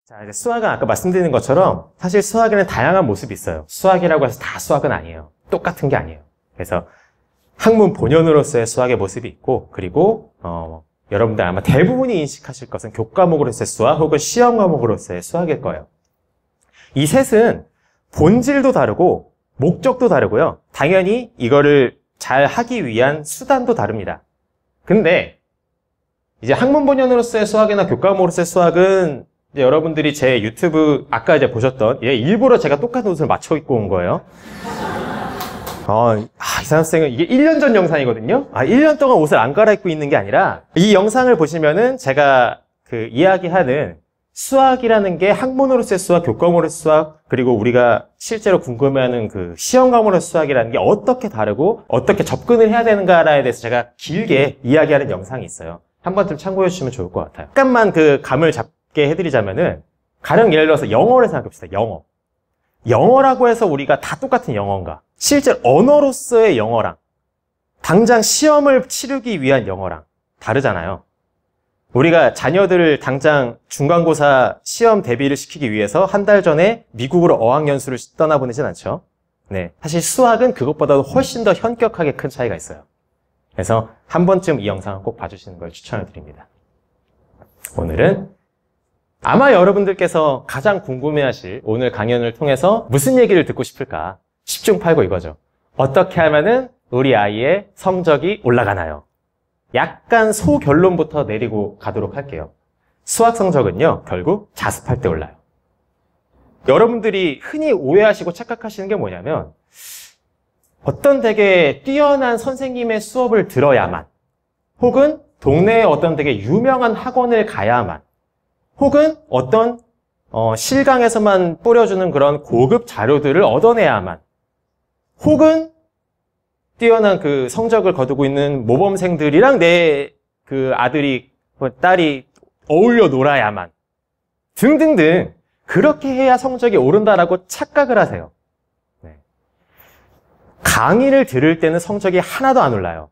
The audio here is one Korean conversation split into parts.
자, 이제 수학은 아까 말씀드린 것처럼 사실 수학에는 다양한 모습이 있어요. 수학이라고 해서 다 수학은 아니에요. 똑같은 게 아니에요. 그래서 학문 본연으로서의 수학의 모습이 있고, 그리고 여러분들 아마 대부분이 인식하실 것은 교과목으로서의 수학 혹은 시험 과목으로서의 수학일 거예요. 이 셋은 본질도 다르고 목적도 다르고요. 당연히 이거를 잘 하기 위한 수단도 다릅니다. 근데 이제 학문 본연으로서의 수학이나 교과목으로서의 수학은 이제 여러분들이 제 유튜브 아까 이제 보셨던 일부러 제가 똑같은 옷을 맞춰 입고 온 거예요. 이상한 쌤은 이게 1년 전 영상이거든요. 1년 동안 옷을 안 갈아입고 있는 게 아니라 이 영상을 보시면은 제가 그 이야기하는 수학이라는 게 학문으로서의 수학, 교과목으로서의 수학, 그리고 우리가 실제로 궁금해하는 그 시험 과목으로서의 수학이라는 게 어떻게 다르고 어떻게 접근을 해야 되는가에 대해서 제가 길게 이야기하는 영상이 있어요. 한 번쯤 참고해 주시면 좋을 것 같아요. 잠깐만 그 감을 잡게 해드리자면은 가령 예를 들어서 영어를 생각해봅시다. 영어라고 해서 우리가 다 똑같은 영어인가? 실제 언어로서의 영어랑 당장 시험을 치르기 위한 영어랑 다르잖아요. 우리가 자녀들을 당장 중간고사 시험 대비를 시키기 위해서 한 달 전에 미국으로 어학연수를 떠나보내진 않죠. 네, 사실 수학은 그것보다도 훨씬 더 현격하게 큰 차이가 있어요. 그래서 한 번쯤 이 영상을 꼭 봐주시는 걸 추천을 드립니다. 오늘은 아마 여러분들께서 가장 궁금해하실 오늘 강연을 통해서 무슨 얘기를 듣고 싶을까? 10중 8구 이거죠. 어떻게 하면은 우리 아이의 성적이 올라가나요? 약간 소결론부터 내리고 가도록 할게요. 수학 성적은요, 결국 자습할 때 올라요. 여러분들이 흔히 오해하시고 착각하시는 게 뭐냐면 어떤 되게 뛰어난 선생님의 수업을 들어야만, 혹은 동네에 어떤 되게 유명한 학원을 가야만, 혹은 어떤 실강에서만 뿌려주는 그런 고급 자료들을 얻어내야만, 혹은 뛰어난 그 성적을 거두고 있는 모범생들이랑 내 그 아들이 딸이 어울려 놀아야만 등등등 그렇게 해야 성적이 오른다라고 착각을 하세요. 네. 강의를 들을 때는 성적이 하나도 안 올라요.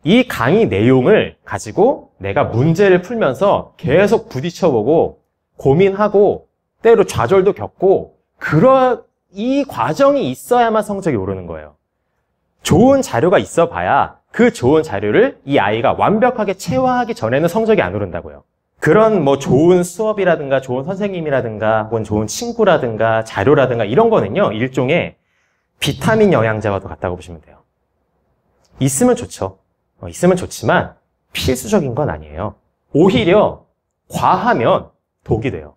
이 강의 내용을 가지고 내가 문제를 풀면서 계속 부딪혀보고 고민하고 때로 좌절도 겪고 이 과정이 있어야만 성적이 오르는 거예요. 좋은 자료가 있어 봐야 그 좋은 자료를 이 아이가 완벽하게 체화하기 전에는 성적이 안 오른다고요. 그런 뭐 좋은 수업이라든가 좋은 선생님이라든가 혹은 좋은 친구라든가 자료라든가 이런 거는요, 일종의 비타민 영양제와도 같다고 보시면 돼요. 있으면 좋죠. 있으면 좋지만 필수적인 건 아니에요. 오히려 과하면 독이 돼요.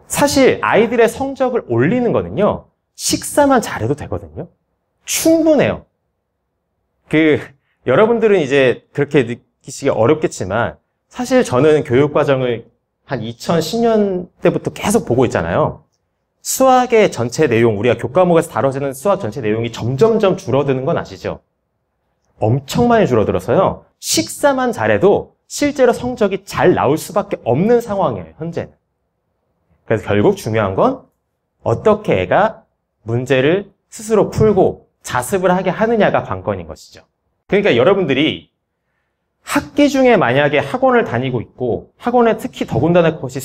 사실 아이들의 성적을 올리는 거는요, 식사만 잘해도 되거든요. 충분해요. 여러분들은 이제 그렇게 느끼시기 어렵겠지만 사실 저는 교육과정을 한 2010년 때부터 계속 보고 있잖아요. 수학의 전체 내용, 우리가 교과목에서 다뤄지는 수학 전체 내용이 점점점 줄어드는 건 아시죠? 엄청 많이 줄어들어서요. 식사만 잘해도 실제로 성적이 잘 나올 수밖에 없는 상황이에요, 현재는. 그래서 결국 중요한 건 어떻게 애가 문제를 스스로 풀고 자습을 하게 하느냐가 관건인 것이죠. 그러니까 여러분들이 학기 중에 만약에 학원을 다니고 있고 학원에 특히 더군다나 그것이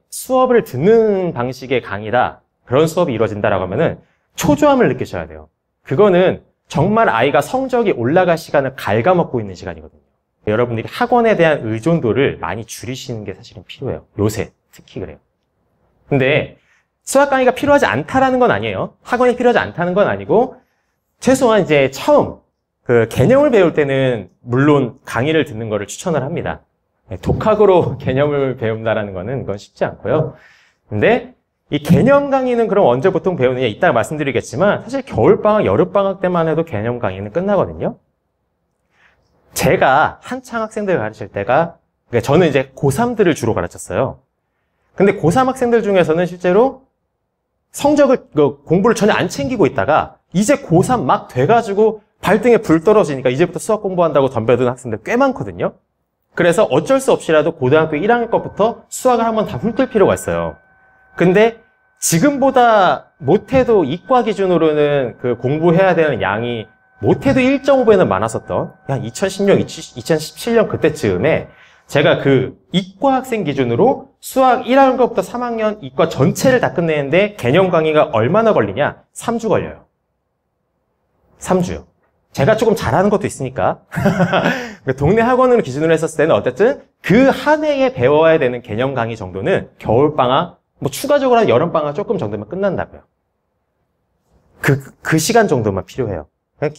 수업을 듣는 방식의 강의다, 그런 수업이 이루어진다라고 하면은 초조함을 느끼셔야 돼요. 그거는 정말 아이가 성적이 올라갈 시간을 갉아먹고 있는 시간이거든요. 여러분들이 학원에 대한 의존도를 많이 줄이시는 게 사실은 필요해요. 요새 특히 그래요. 근데 수학 강의가 필요하지 않다라는 건 아니에요. 학원이 필요하지 않다는 건 아니고 최소한 이제 처음 그 개념을 배울 때는 물론 강의를 듣는 거를 추천을 합니다. 독학으로 개념을 배운다라는 거는 그건 쉽지 않고요. 근데 이 개념 강의는 그럼 언제 보통 배우느냐 이따가 말씀드리겠지만 사실 겨울방학, 여름방학 때만 해도 개념 강의는 끝나거든요. 제가 한창 학생들 가르칠 때가, 그러니까 저는 이제 고3들을 주로 가르쳤어요. 근데 고3 학생들 중에서는 실제로 공부를 전혀 안 챙기고 있다가 이제 고3 막 돼가지고 발등에 불 떨어지니까 이제부터 수학 공부한다고 덤벼드는 학생들 꽤 많거든요. 그래서 어쩔 수 없이라도 고등학교 1학년 것부터 수학을 한번 다 훑을 필요가 있어요. 근데 지금보다 못해도 이과 기준으로는 그 공부해야 되는 양이 못해도 1.5배는 많았었던 한 2016, 2017년 그때쯤에 제가 그 이과 학생 기준으로 수학 1학년부터 3학년 이과 전체를 다 끝내는데 개념 강의가 얼마나 걸리냐? 3주 걸려요. 3주요. 제가 조금 잘하는 것도 있으니까. 동네 학원을 기준으로 했었을 때는 어쨌든 그 한 해에 배워야 되는 개념 강의 정도는 겨울방학, 뭐 추가적으로 한 여름방학 조금 정도면 끝난다고요. 그 시간 정도만 필요해요.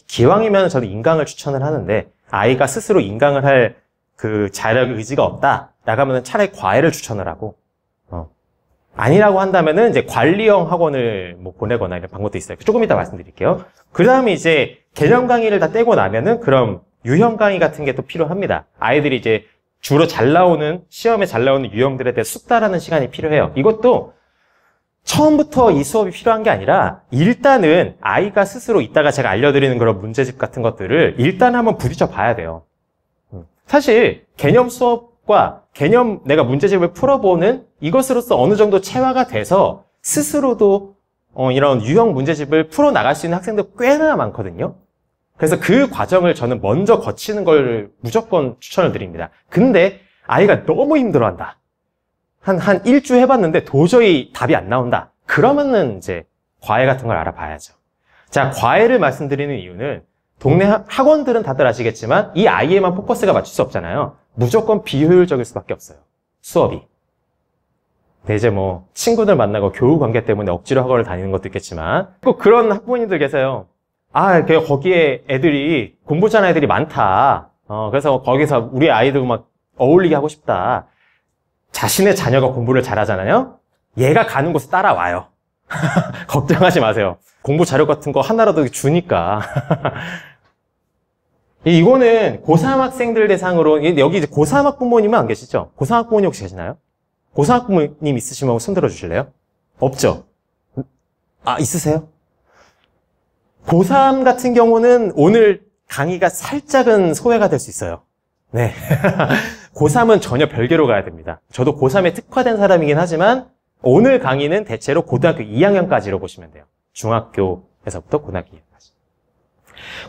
기왕이면 저는 인강을 추천을 하는데 아이가 스스로 인강을 할 그 자력 의지가 없다 나가면 차라리 과외를 추천을 하고 아니라고 한다면은 이제 관리형 학원을 뭐 보내거나 이런 방법도 있어요. 조금 이따 말씀드릴게요. 그 다음에 이제 개념 강의를 다 떼고 나면은 그럼 유형 강의 같은 게 또 필요합니다. 아이들이 이제 주로 잘 나오는 시험에 잘 나오는 유형들에 대해 숙달하는 시간이 필요해요. 이것도 처음부터 이 수업이 필요한 게 아니라 일단은 아이가 스스로 이따가 제가 알려드리는 그런 문제집 같은 것들을 일단 한번 부딪혀 봐야 돼요. 사실 개념 수업과 개념 내가 문제집을 풀어보는 이것으로서 어느 정도 체화가 돼서 스스로도 이런 유형 문제집을 풀어나갈 수 있는 학생들 꽤나 많거든요. 그래서 그 과정을 저는 먼저 거치는 걸 무조건 추천을 드립니다. 근데 아이가 너무 힘들어한다. 한 일주 해봤는데 도저히 답이 안 나온다. 그러면은 이제 과외 같은 걸 알아봐야죠. 자, 과외를 말씀드리는 이유는 동네 학원들은 다들 아시겠지만 이 아이에만 포커스가 맞출 수 없잖아요. 무조건 비효율적일 수밖에 없어요. 수업이. 근데 이제 뭐 친구들 만나고 교우 관계 때문에 억지로 학원을 다니는 것도 있겠지만 꼭 그런 학부모님들 계세요. 아, 거기에 애들이 공부 잘하는 애들이 많다. 그래서 거기서 우리 아이들 막 어울리게 하고 싶다. 자신의 자녀가 공부를 잘하잖아요. 얘가 가는 곳에 따라와요. 걱정하지 마세요. 공부 자료 같은 거 하나라도 주니까. 이거는 고3 학생들 대상으로, 여기 이제 고3 학부모님은 안 계시죠? 고3 학부모님 혹시 계시나요? 고3 학부모님 있으시면 손 들어 주실래요? 없죠? 아, 있으세요? 고3 같은 경우는 오늘 강의가 살짝은 소외가 될 수 있어요. 네. 고3은 전혀 별개로 가야 됩니다. 저도 고3에 특화된 사람이긴 하지만 오늘 강의는 대체로 고등학교 2학년까지로 보시면 돼요. 중학교에서부터 고등학교 2학년까지.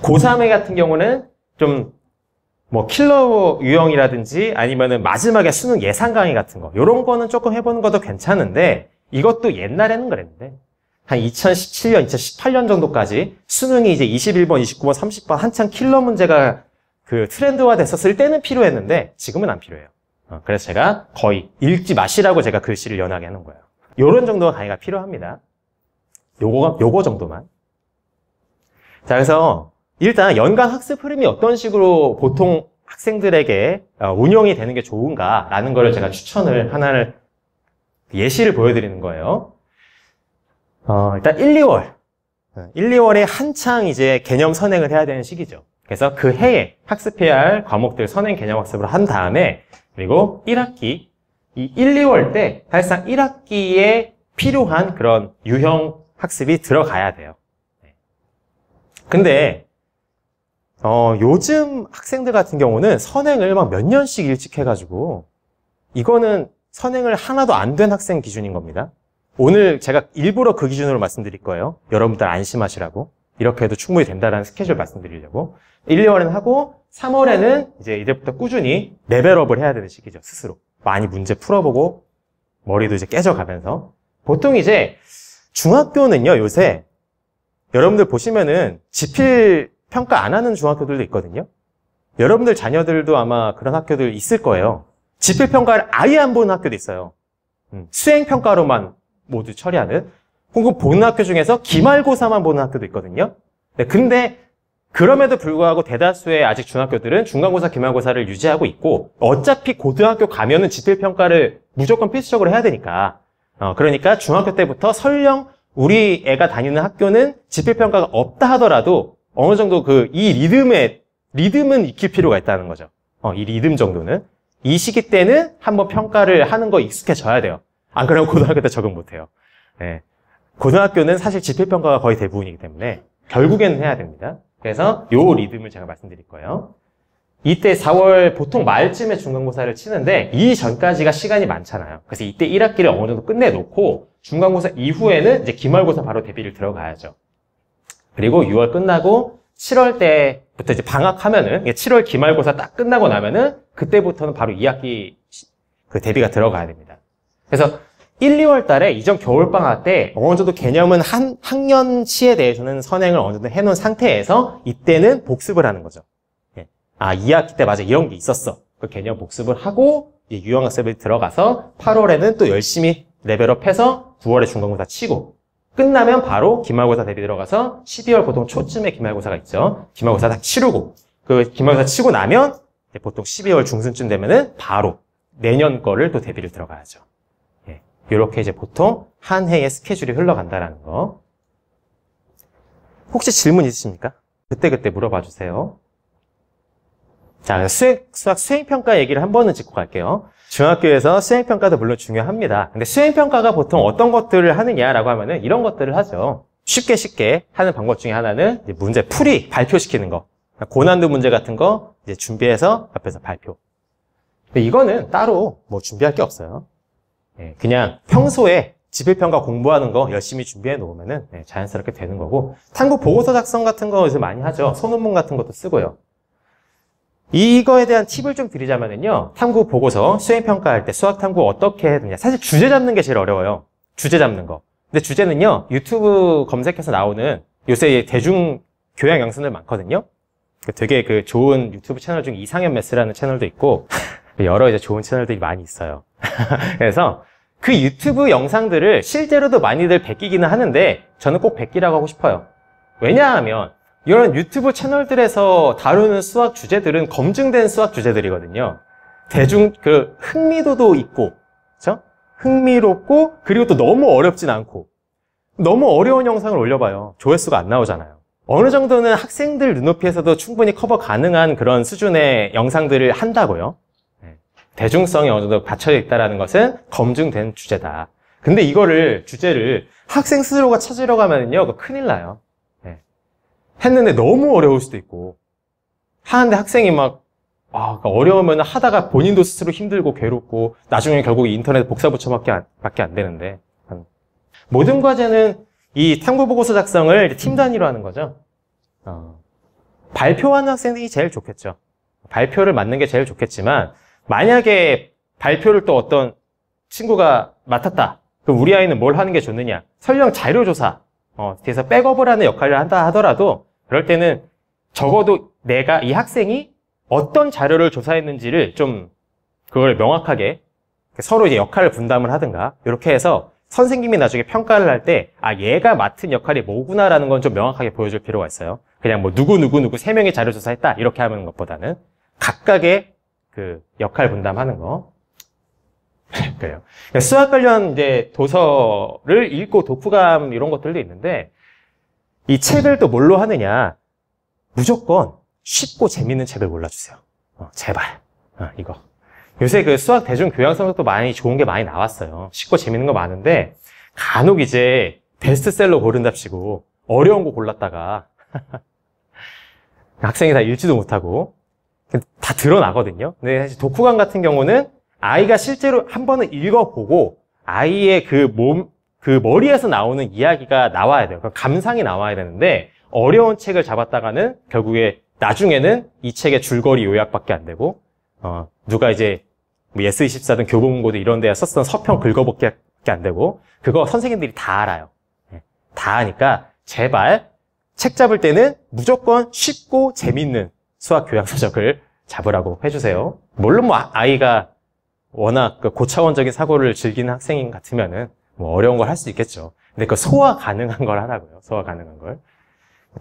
고3회 같은 경우는 좀 뭐 킬러 유형이라든지 아니면은 마지막에 수능 예상 강의 같은 거 이런 거는 조금 해보는 것도 괜찮은데 이것도 옛날에는 그랬는데 한 2017년, 2018년 정도까지 수능이 이제 21번, 29번, 30번 한창 킬러 문제가 그 트렌드화 됐었을 때는 필요했는데 지금은 안 필요해요. 그래서 제가 거의 읽지 마시라고 제가 글씨를 연하게 하는 거예요. 요런 정도가 강의가 필요합니다. 요거 정도만. 자, 그래서 일단 연간 학습 흐름이 어떤 식으로 보통 학생들에게 운영이 되는 게 좋은가라는 거를 제가 추천을 하나를 예시를 보여드리는 거예요. 일단 1, 2월에 한창 이제 개념 선행을 해야 되는 시기죠. 그래서 그 해에 학습해야 할 과목들 선행 개념 학습을 한 다음에 그리고 1학기, 이 1, 2월 때 사실상 1학기에 필요한 그런 유형 학습이 들어가야 돼요. 근데 요즘 학생들 같은 경우는 선행을 막 몇 년씩 일찍 해가지고 이거는 선행을 하나도 안 된 학생 기준인 겁니다. 오늘 제가 일부러 그 기준으로 말씀드릴 거예요. 여러분들 안심하시라고. 이렇게 해도 충분히 된다라는 스케줄 말씀드리려고. 1, 2월에는 하고 3월에는 이제부터 꾸준히 레벨업을 해야 되는 시기죠. 스스로. 많이 문제 풀어보고 머리도 이제 깨져가면서. 보통 이제 중학교는요, 요새 여러분들 보시면은 지필 평가 안 하는 중학교들도 있거든요. 여러분들 자녀들도 아마 그런 학교들 있을 거예요. 지필 평가를 아예 안 보는 학교도 있어요. 수행 평가로만 모두 처리하는. 혹은 보는 학교 중에서 기말고사만 보는 학교도 있거든요. 네, 근데 그럼에도 불구하고 대다수의 아직 중학교들은 중간고사, 기말고사를 유지하고 있고 어차피 고등학교 가면은 지필평가를 무조건 필수적으로 해야 되니까 그러니까 중학교 때부터 설령 우리 애가 다니는 학교는 지필평가가 없다 하더라도 어느 정도 이 리듬은 익힐 필요가 있다는 거죠. 이 리듬 정도는. 이 시기 때는 한번 평가를 하는 거 익숙해져야 돼요. 안 그러면 고등학교 때 적응 못해요. 네. 고등학교는 사실 지필평가가 거의 대부분이기 때문에 결국에는 해야 됩니다. 그래서 요 리듬을 제가 말씀드릴 거예요. 이때 4월 보통 말쯤에 중간고사를 치는데 이 전까지가 시간이 많잖아요. 그래서 이때 1학기를 어느 정도 끝내놓고 중간고사 이후에는 이제 기말고사 바로 대비를 들어가야죠. 그리고 6월 끝나고 7월 때에 이제 방학하면은 7월 기말고사 딱 끝나고 나면은 그때부터는 바로 2학기 그 대비가 들어가야 됩니다. 그래서 1, 2월 달에 이전 겨울방학 때 어느 정도 개념은 한 학년치에 대해서는 선행을 어느 정도 해놓은 상태에서 이때는 복습을 하는 거죠. 예. 아, 2학기 때 맞아 이런 게 있었어. 그 개념 복습을 하고 유형학습에 들어가서 8월에는 또 열심히 레벨업해서 9월에 중간고사 치고 끝나면 바로 기말고사 대비 들어가서 12월 보통 초쯤에 기말고사가 있죠. 기말고사 다 치르고 그 기말고사 치고 나면 보통 12월 중순쯤 되면은 바로 내년 거를 또 대비를 들어가야죠. 예. 이렇게 이제 보통 한 해의 스케줄이 흘러간다라는 거. 혹시 질문 있으십니까? 그때 물어봐 주세요. 자, 수학 수행평가 얘기를 한 번은 짚고 갈게요. 중학교에서 수행평가도 물론 중요합니다. 근데 수행평가가 보통 어떤 것들을 하느냐라고 하면은 이런 것들을 하죠. 쉽게 하는 방법 중에 하나는 이제 문제 풀이, 발표시키는 거. 고난도 문제 같은 거 이제 준비해서 앞에서 발표. 근데 이거는 따로 뭐 준비할 게 없어요. 예, 그냥 평소에 지필평가 공부하는 거 열심히 준비해 놓으면은 자연스럽게 되는 거고, 탐구 보고서 작성 같은 거 요새 많이 하죠. 소논문 같은 것도 쓰고요. 이거에 대한 팁을 좀 드리자면요. 탐구 보고서 수행평가할 때 수학 탐구 어떻게 해야 되냐. 사실 주제 잡는 게 제일 어려워요. 주제 잡는 거. 근데 주제는요. 유튜브 검색해서 나오는 요새 대중 교양 영상들 많거든요. 되게 그 좋은 유튜브 채널 중 이상현 매스라는 채널도 있고 여러 이제 좋은 채널들이 많이 있어요. 그래서 그 유튜브 영상들을 실제로도 많이들 베끼기는 하는데 저는 꼭 베끼라고 하고 싶어요. 왜냐하면 이런 유튜브 채널들에서 다루는 수학 주제들은 검증된 수학 주제들이거든요. 대중 흥미도도 있고, 그렇죠? 흥미롭고, 그리고 또 너무 어렵진 않고, 너무 어려운 영상을 올려봐요. 조회수가 안 나오잖아요. 어느 정도는 학생들 눈높이에서도 충분히 커버 가능한 그런 수준의 영상들을 한다고요. 대중성이 어느 정도 받쳐져 있다는 것은 검증된 주제다. 근데 이거를 주제를 학생 스스로가 찾으려고 하면요, 그거 큰일 나요. 했는데 너무 어려울 수도 있고, 하는데 학생이 막 어려우면 하다가 본인도 스스로 힘들고 괴롭고 나중에 결국 인터넷 복사 붙여밖에 안 되는데, 모든 과제는 이 탐구보고서 작성을 팀 단위로 하는 거죠. 발표하는 학생들이 제일 좋겠죠. 발표를 맡는 게 제일 좋겠지만 만약에 발표를 또 어떤 친구가 맡았다. 그럼 우리 아이는 뭘 하는 게 좋느냐? 설령 자료조사, 뒤에서 백업을 하는 역할을 한다 하더라도 그럴 때는 적어도 이 학생이 어떤 자료를 조사했는지를 좀 그걸 명확하게 서로 이제 역할을 분담을 하든가 이렇게 해서 선생님이 나중에 평가를 할 때 얘가 맡은 역할이 뭐구나라는 건 좀 명확하게 보여줄 필요가 있어요. 그냥 뭐 누구 3명이 자료 조사했다 이렇게 하는 것보다는 각각의 그 역할 분담하는 거. 그래요. 수학 관련 이제 도서를 읽고 독후감 이런 것들도 있는데 이 책을 또 뭘로 하느냐? 무조건 쉽고 재밌는 책을 골라주세요. 제발. 이거. 요새 그 수학 대중 교양서도 많이 좋은 게 많이 나왔어요. 쉽고 재밌는 거 많은데 간혹 이제 베스트셀러 고른답시고 어려운 거 골랐다가 학생이 다 읽지도 못하고 다 드러나거든요. 근데 사실 독후감 같은 경우는 아이가 실제로 한 번은 읽어보고 아이의 그 머리에서 나오는 이야기가 나와야 돼요. 감상이 나와야 되는데 어려운 책을 잡았다가는 결국에 나중에는 이 책의 줄거리 요약밖에 안 되고 누가 이제 뭐 예스24든 교보문고도 이런 데에 썼던 서평 긁어보기밖에 안 되고 그거 선생님들이 다 알아요. 다 아니까 제발 책 잡을 때는 무조건 쉽고 재밌는 수학 교양서적을 잡으라고 해주세요. 물론 뭐 아이가 워낙 고차원적인 사고를 즐기는 학생 같으면은 뭐 어려운 걸 할 수 있겠죠. 근데 그 소화 가능한 걸 하라고요. 소화 가능한 걸.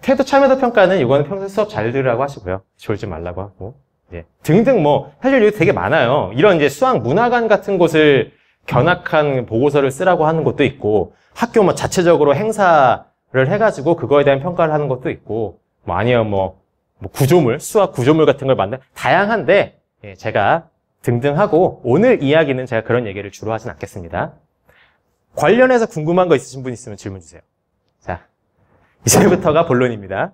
태도 참여도 평가는 이거는 평소에 수업 잘 들으라고 하시고요. 졸지 말라고 하고. 등등 뭐 사실 여기 되게 많아요. 이런 이제 수학 문화관 같은 곳을 견학한 보고서를 쓰라고 하는 것도 있고 학교 뭐 자체적으로 행사를 해가지고 그거에 대한 평가를 하는 것도 있고 뭐 아니면 뭐 구조물, 수학 구조물 같은 걸 만든 다양한데 제가 등등 하고 오늘 이야기는 제가 그런 얘기를 주로 하진 않겠습니다. 관련해서 궁금한 거 있으신 분 있으면 질문 주세요. 자, 이제부터가 본론입니다.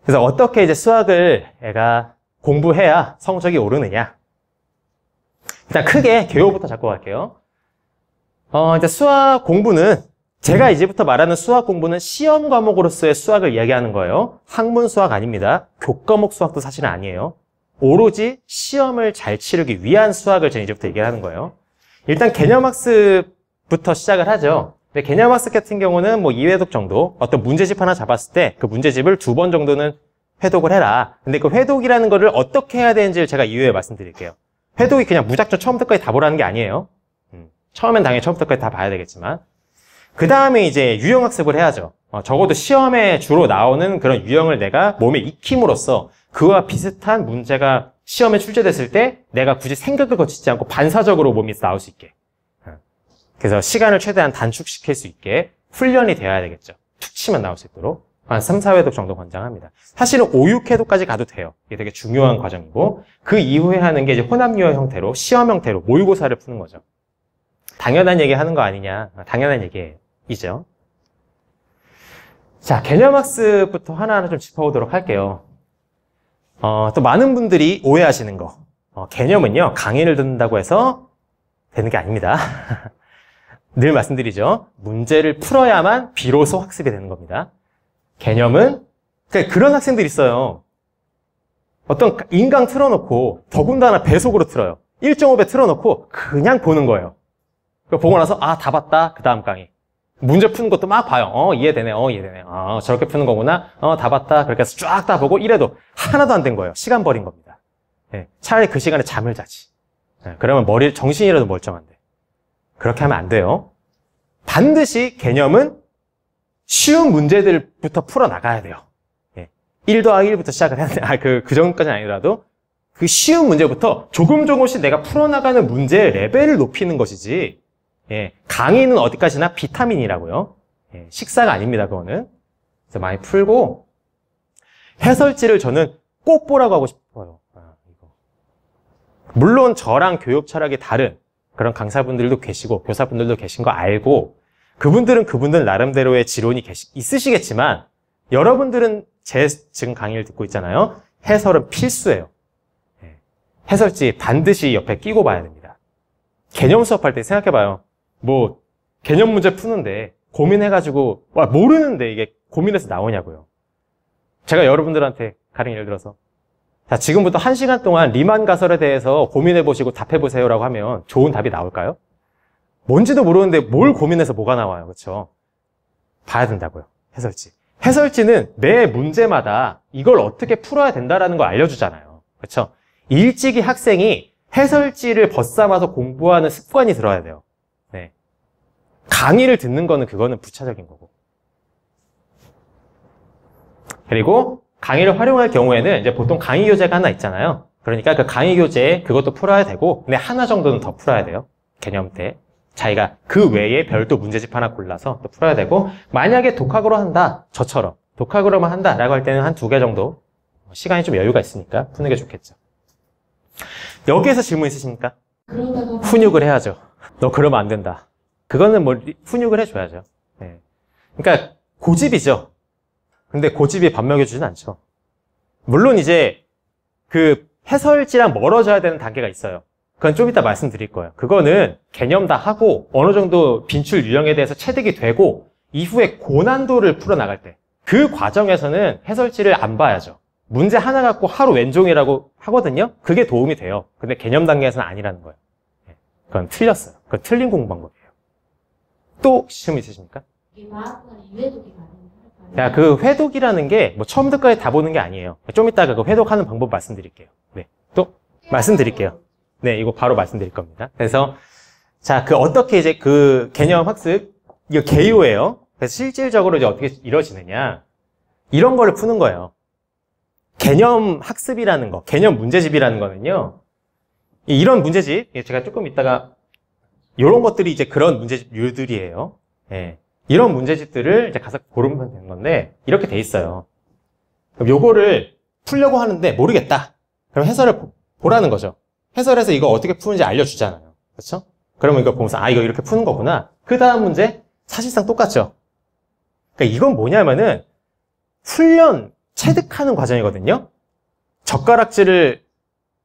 그래서 어떻게 이제 수학을 애가 공부해야 성적이 오르느냐? 일단 크게 개요부터 잡고 갈게요. 이제 수학 공부는 제가 이제부터 말하는 수학 공부는 시험 과목으로서의 수학을 이야기하는 거예요. 학문 수학 아닙니다. 교과목 수학도 사실은 아니에요. 오로지 시험을 잘 치르기 위한 수학을 저는 이제부터 얘기를 하는 거예요. 일단 개념학습부터 시작을 하죠. 근데 개념학습 같은 경우는 뭐 2회독 정도, 어떤 문제집 하나 잡았을 때 그 문제집을 2번 정도는 회독을 해라. 근데 그 회독이라는 거를 어떻게 해야 되는지를 제가 이후에 말씀드릴게요. 회독이 그냥 무작정 처음부터까지 다 보라는 게 아니에요. 처음엔 당연히 처음부터까지 다 봐야 되겠지만. 그 다음에 이제 유형학습을 해야죠. 적어도 시험에 주로 나오는 그런 유형을 내가 몸에 익힘으로써 그와 비슷한 문제가 시험에 출제됐을 때 내가 굳이 생각을 거치지 않고 반사적으로 몸에서 나올 수 있게. 그래서 시간을 최대한 단축시킬 수 있게 훈련이 되어야 되겠죠. 툭 치면 나올 수 있도록. 한 3, 4회독 정도 권장합니다. 사실은 5, 6회독까지 가도 돼요. 이게 되게 중요한 과정이고 그 이후에 하는 게 이제 혼합유형 형태로 시험 형태로 모의고사를 푸는 거죠. 당연한 얘기 하는 거 아니냐. 당연한 얘기이죠. 자, 개념학습부터 하나하나 좀 짚어보도록 할게요. 또 많은 분들이 오해하시는 거. 개념은요, 강의를 듣는다고 해서 되는 게 아닙니다. 늘 말씀드리죠. 문제를 풀어야만 비로소 학습이 되는 겁니다. 개념은, 그러니까 그런 학생들이 있어요. 어떤 인강 틀어놓고, 더군다나 배속으로 틀어요. 1.5배 틀어놓고, 그냥 보는 거예요. 보고 나서, 아, 다 봤다. 그 다음 강의. 문제 푸는 것도 막 봐요. 이해되네. 이해되네. 저렇게 푸는 거구나. 다 봤다. 그렇게 해서 쫙 다 보고 이래도 하나도 안 된 거예요. 시간 버린 겁니다. 예, 차라리 그 시간에 잠을 자지. 예, 그러면 정신이라도 멀쩡한데. 그렇게 하면 안 돼요. 반드시 개념은 쉬운 문제들부터 풀어나가야 돼요. 예, 1 더하기 1부터 시작을 해야 돼. 그 정도까지는 아니더라도 그 쉬운 문제부터 조금씩 내가 풀어나가는 문제의 레벨을 높이는 것이지. 예, 강의는 어디까지나 비타민이라고요. 예, 식사가 아닙니다, 그거는. 그래서 많이 풀고, 해설지를 저는 꼭 보라고 하고 싶어요. 이거. 물론 저랑 교육 철학이 다른 그런 강사분들도 계시고, 교사분들도 계신 거 알고, 그분들 나름대로의 지론이 있으시겠지만, 여러분들은 제 지금 강의를 듣고 있잖아요. 해설은 필수예요. 예, 해설지 반드시 옆에 끼고 봐야 됩니다. 개념 수업할 때 생각해봐요. 뭐 개념 문제 푸는데 고민해가지고 모르는데 이게 고민해서 나오냐고요. 제가 여러분들한테 가령 예를 들어서 자 지금부터 1시간 동안 리만 가설에 대해서 고민해보시고 답해보세요라고 하면 좋은 답이 나올까요? 뭔지도 모르는데 뭘 고민해서 뭐가 나와요. 그렇죠? 봐야 된다고요. 해설지. 해설지는 매 문제마다 이걸 어떻게 풀어야 된다라는 걸 알려주잖아요. 그렇죠? 일찍이 학생이 해설지를 벗삼아서 공부하는 습관이 들어야 돼요. 네. 강의를 듣는 거는 그거는 부차적인 거고. 그리고 강의를 활용할 경우에는 이제 보통 강의 교재가 하나 있잖아요. 그러니까 그 강의 교재에 그것도 풀어야 되고, 근데 하나 정도는 더 풀어야 돼요. 개념 때. 자기가 그 외에 별도 문제집 하나 골라서 또 풀어야 되고, 만약에 독학으로 한다, 저처럼 독학으로만 한다라고 할 때는 한 2개 정도 시간이 좀 여유가 있으니까 푸는 게 좋겠죠. 여기에서 질문 있으십니까? 훈육을 해야죠. 너 그러면 안 된다. 그거는 뭐 훈육을 해줘야죠. 네. 그러니까 고집이죠. 근데 고집이 밥 먹여주진 않죠. 물론 이제 그 해설지랑 멀어져야 되는 단계가 있어요. 그건 좀 이따 말씀드릴 거예요. 그거는 개념 다 하고 어느 정도 빈출 유형에 대해서 체득이 되고 이후에 고난도를 풀어나갈 때 그 과정에서는 해설지를 안 봐야죠. 문제 하나 갖고 하루 왼종이라고 하거든요. 그게 도움이 돼요. 근데 개념 단계에서는 아니라는 거예요. 그건 틀렸어요. 그건 틀린 공부 방법이에요. 또 질문 있으십니까? 야, 그 회독이라는 게 뭐 처음부터까지 다 보는 게 아니에요. 좀 이따가 그 회독하는 방법 말씀드릴게요. 네, 또 말씀드릴게요. 네, 이거 바로 말씀드릴 겁니다. 그래서 자, 그 어떻게 이제 그 개념 학습 이거 개요예요. 그래서 실질적으로 이제 어떻게 이루어지느냐 이런 거를 푸는 거예요. 개념 학습이라는 거, 개념 문제집이라는 거는요. 이런 문제집, 제가 조금 이따가 이런 것들이 이제 그런 문제집류들이에요. 예. 이런 문제집들을 이제 가서 고르면 되는 건데 이렇게 돼 있어요. 그럼 요거를 풀려고 하는데 모르겠다. 그럼 해설을 보라는 거죠. 해설에서 이거 어떻게 푸는지 알려주잖아요. 그렇죠? 그러면 이거 보면서 아 이거 이렇게 푸는 거구나. 그 다음 문제 사실상 똑같죠. 그러니까 이건 뭐냐면은 훈련 체득하는 과정이거든요. 젓가락질을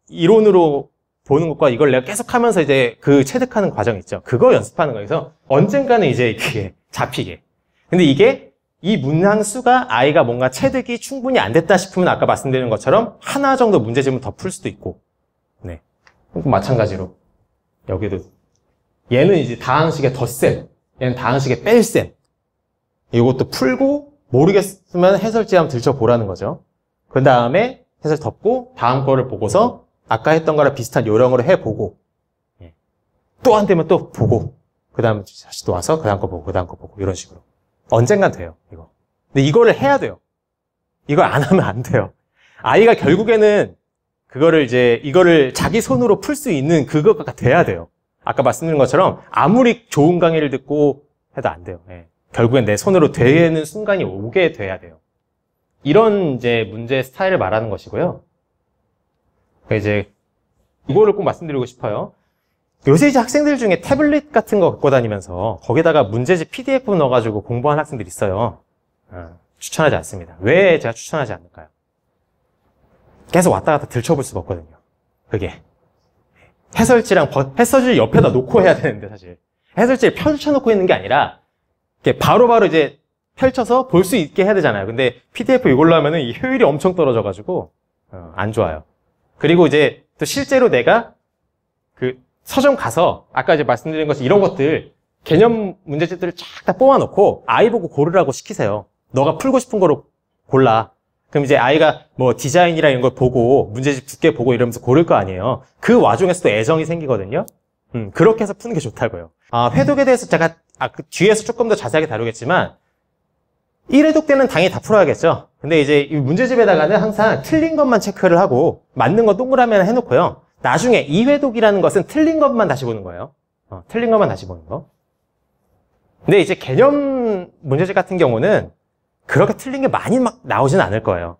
이론으로 보는 것과 이걸 내가 계속 하면서 이제 그 체득하는 과정 있죠. 그거 연습하는 거예요. 그래서 언젠가는 이제 이게 잡히게. 근데 이게 이 문항수가 아이가 뭔가 체득이 충분히 안 됐다 싶으면 아까 말씀드린 것처럼 하나 정도 문제집을 더 풀 수도 있고, 네. 마찬가지로 여기도 얘는 이제 다항식의 덧셈, 얘는 다항식의 뺄셈. 이것도 풀고 모르겠으면 해설지 한번 들춰보라는 거죠. 그 다음에 해설 덮고 다음 거를 보고서 아까 했던 거랑 비슷한 요령으로 해보고, 또 안 되면 또 보고, 그 다음에 다시 또 와서 그 다음 거 보고 그 다음 거 보고 이런 식으로 언젠간 돼요, 이거. 근데 이거를 해야 돼요. 이걸 안 하면 안 돼요. 아이가 결국에는 이거를 자기 손으로 풀 수 있는 그거가 돼야 돼요. 아까 말씀드린 것처럼 아무리 좋은 강의를 듣고 해도 안 돼요. 결국엔 내 손으로 되는 순간이 오게 돼야 돼요. 이런 이제 문제 스타일을 말하는 것이고요. 이제 이거를 꼭 말씀드리고 싶어요. 요새 이제 학생들 중에 태블릿 같은 거 갖고 다니면서 거기다가 문제집 PDF 넣어가지고 공부하는 학생들이 있어요. 추천하지 않습니다. 왜 제가 추천하지 않을까요? 계속 왔다 갔다 들춰볼 수가 없거든요. 그게. 해설지를 옆에다 놓고 해야 되는데, 사실. 해설지를 펼쳐놓고 있는 게 아니라, 이렇게 바로바로 이제 펼쳐서 볼 수 있게 해야 되잖아요. 근데 PDF 이걸로 하면은 이 효율이 엄청 떨어져가지고, 안 좋아요. 그리고 이제 또 실제로 내가 그 서점 가서, 아까 이제 말씀드린 것처럼 이런 것들, 개념 문제집들을 쫙 다 뽑아놓고 아이 보고 고르라고 시키세요. 너가 풀고 싶은 거로 골라. 그럼 이제 아이가 뭐 디자인이랑 이런 걸 보고 문제집 두께 보고 이러면서 고를 거 아니에요. 그 와중에서도 애정이 생기거든요. 그렇게 해서 푸는 게 좋다고요. 회독에 대해서 제가 그 뒤에서 조금 더 자세하게 다루겠지만 1회독 때는 당연히 다 풀어야겠죠. 근데 이제 이 문제집에다가는 항상 틀린 것만 체크를 하고 맞는 거 동그라미 하나 해놓고요. 나중에 2회독이라는 것은 틀린 것만 다시 보는 거예요. 틀린 것만 다시 보는 거. 근데 이제 개념 문제집 같은 경우는 그렇게 틀린 게 많이 막 나오진 않을 거예요.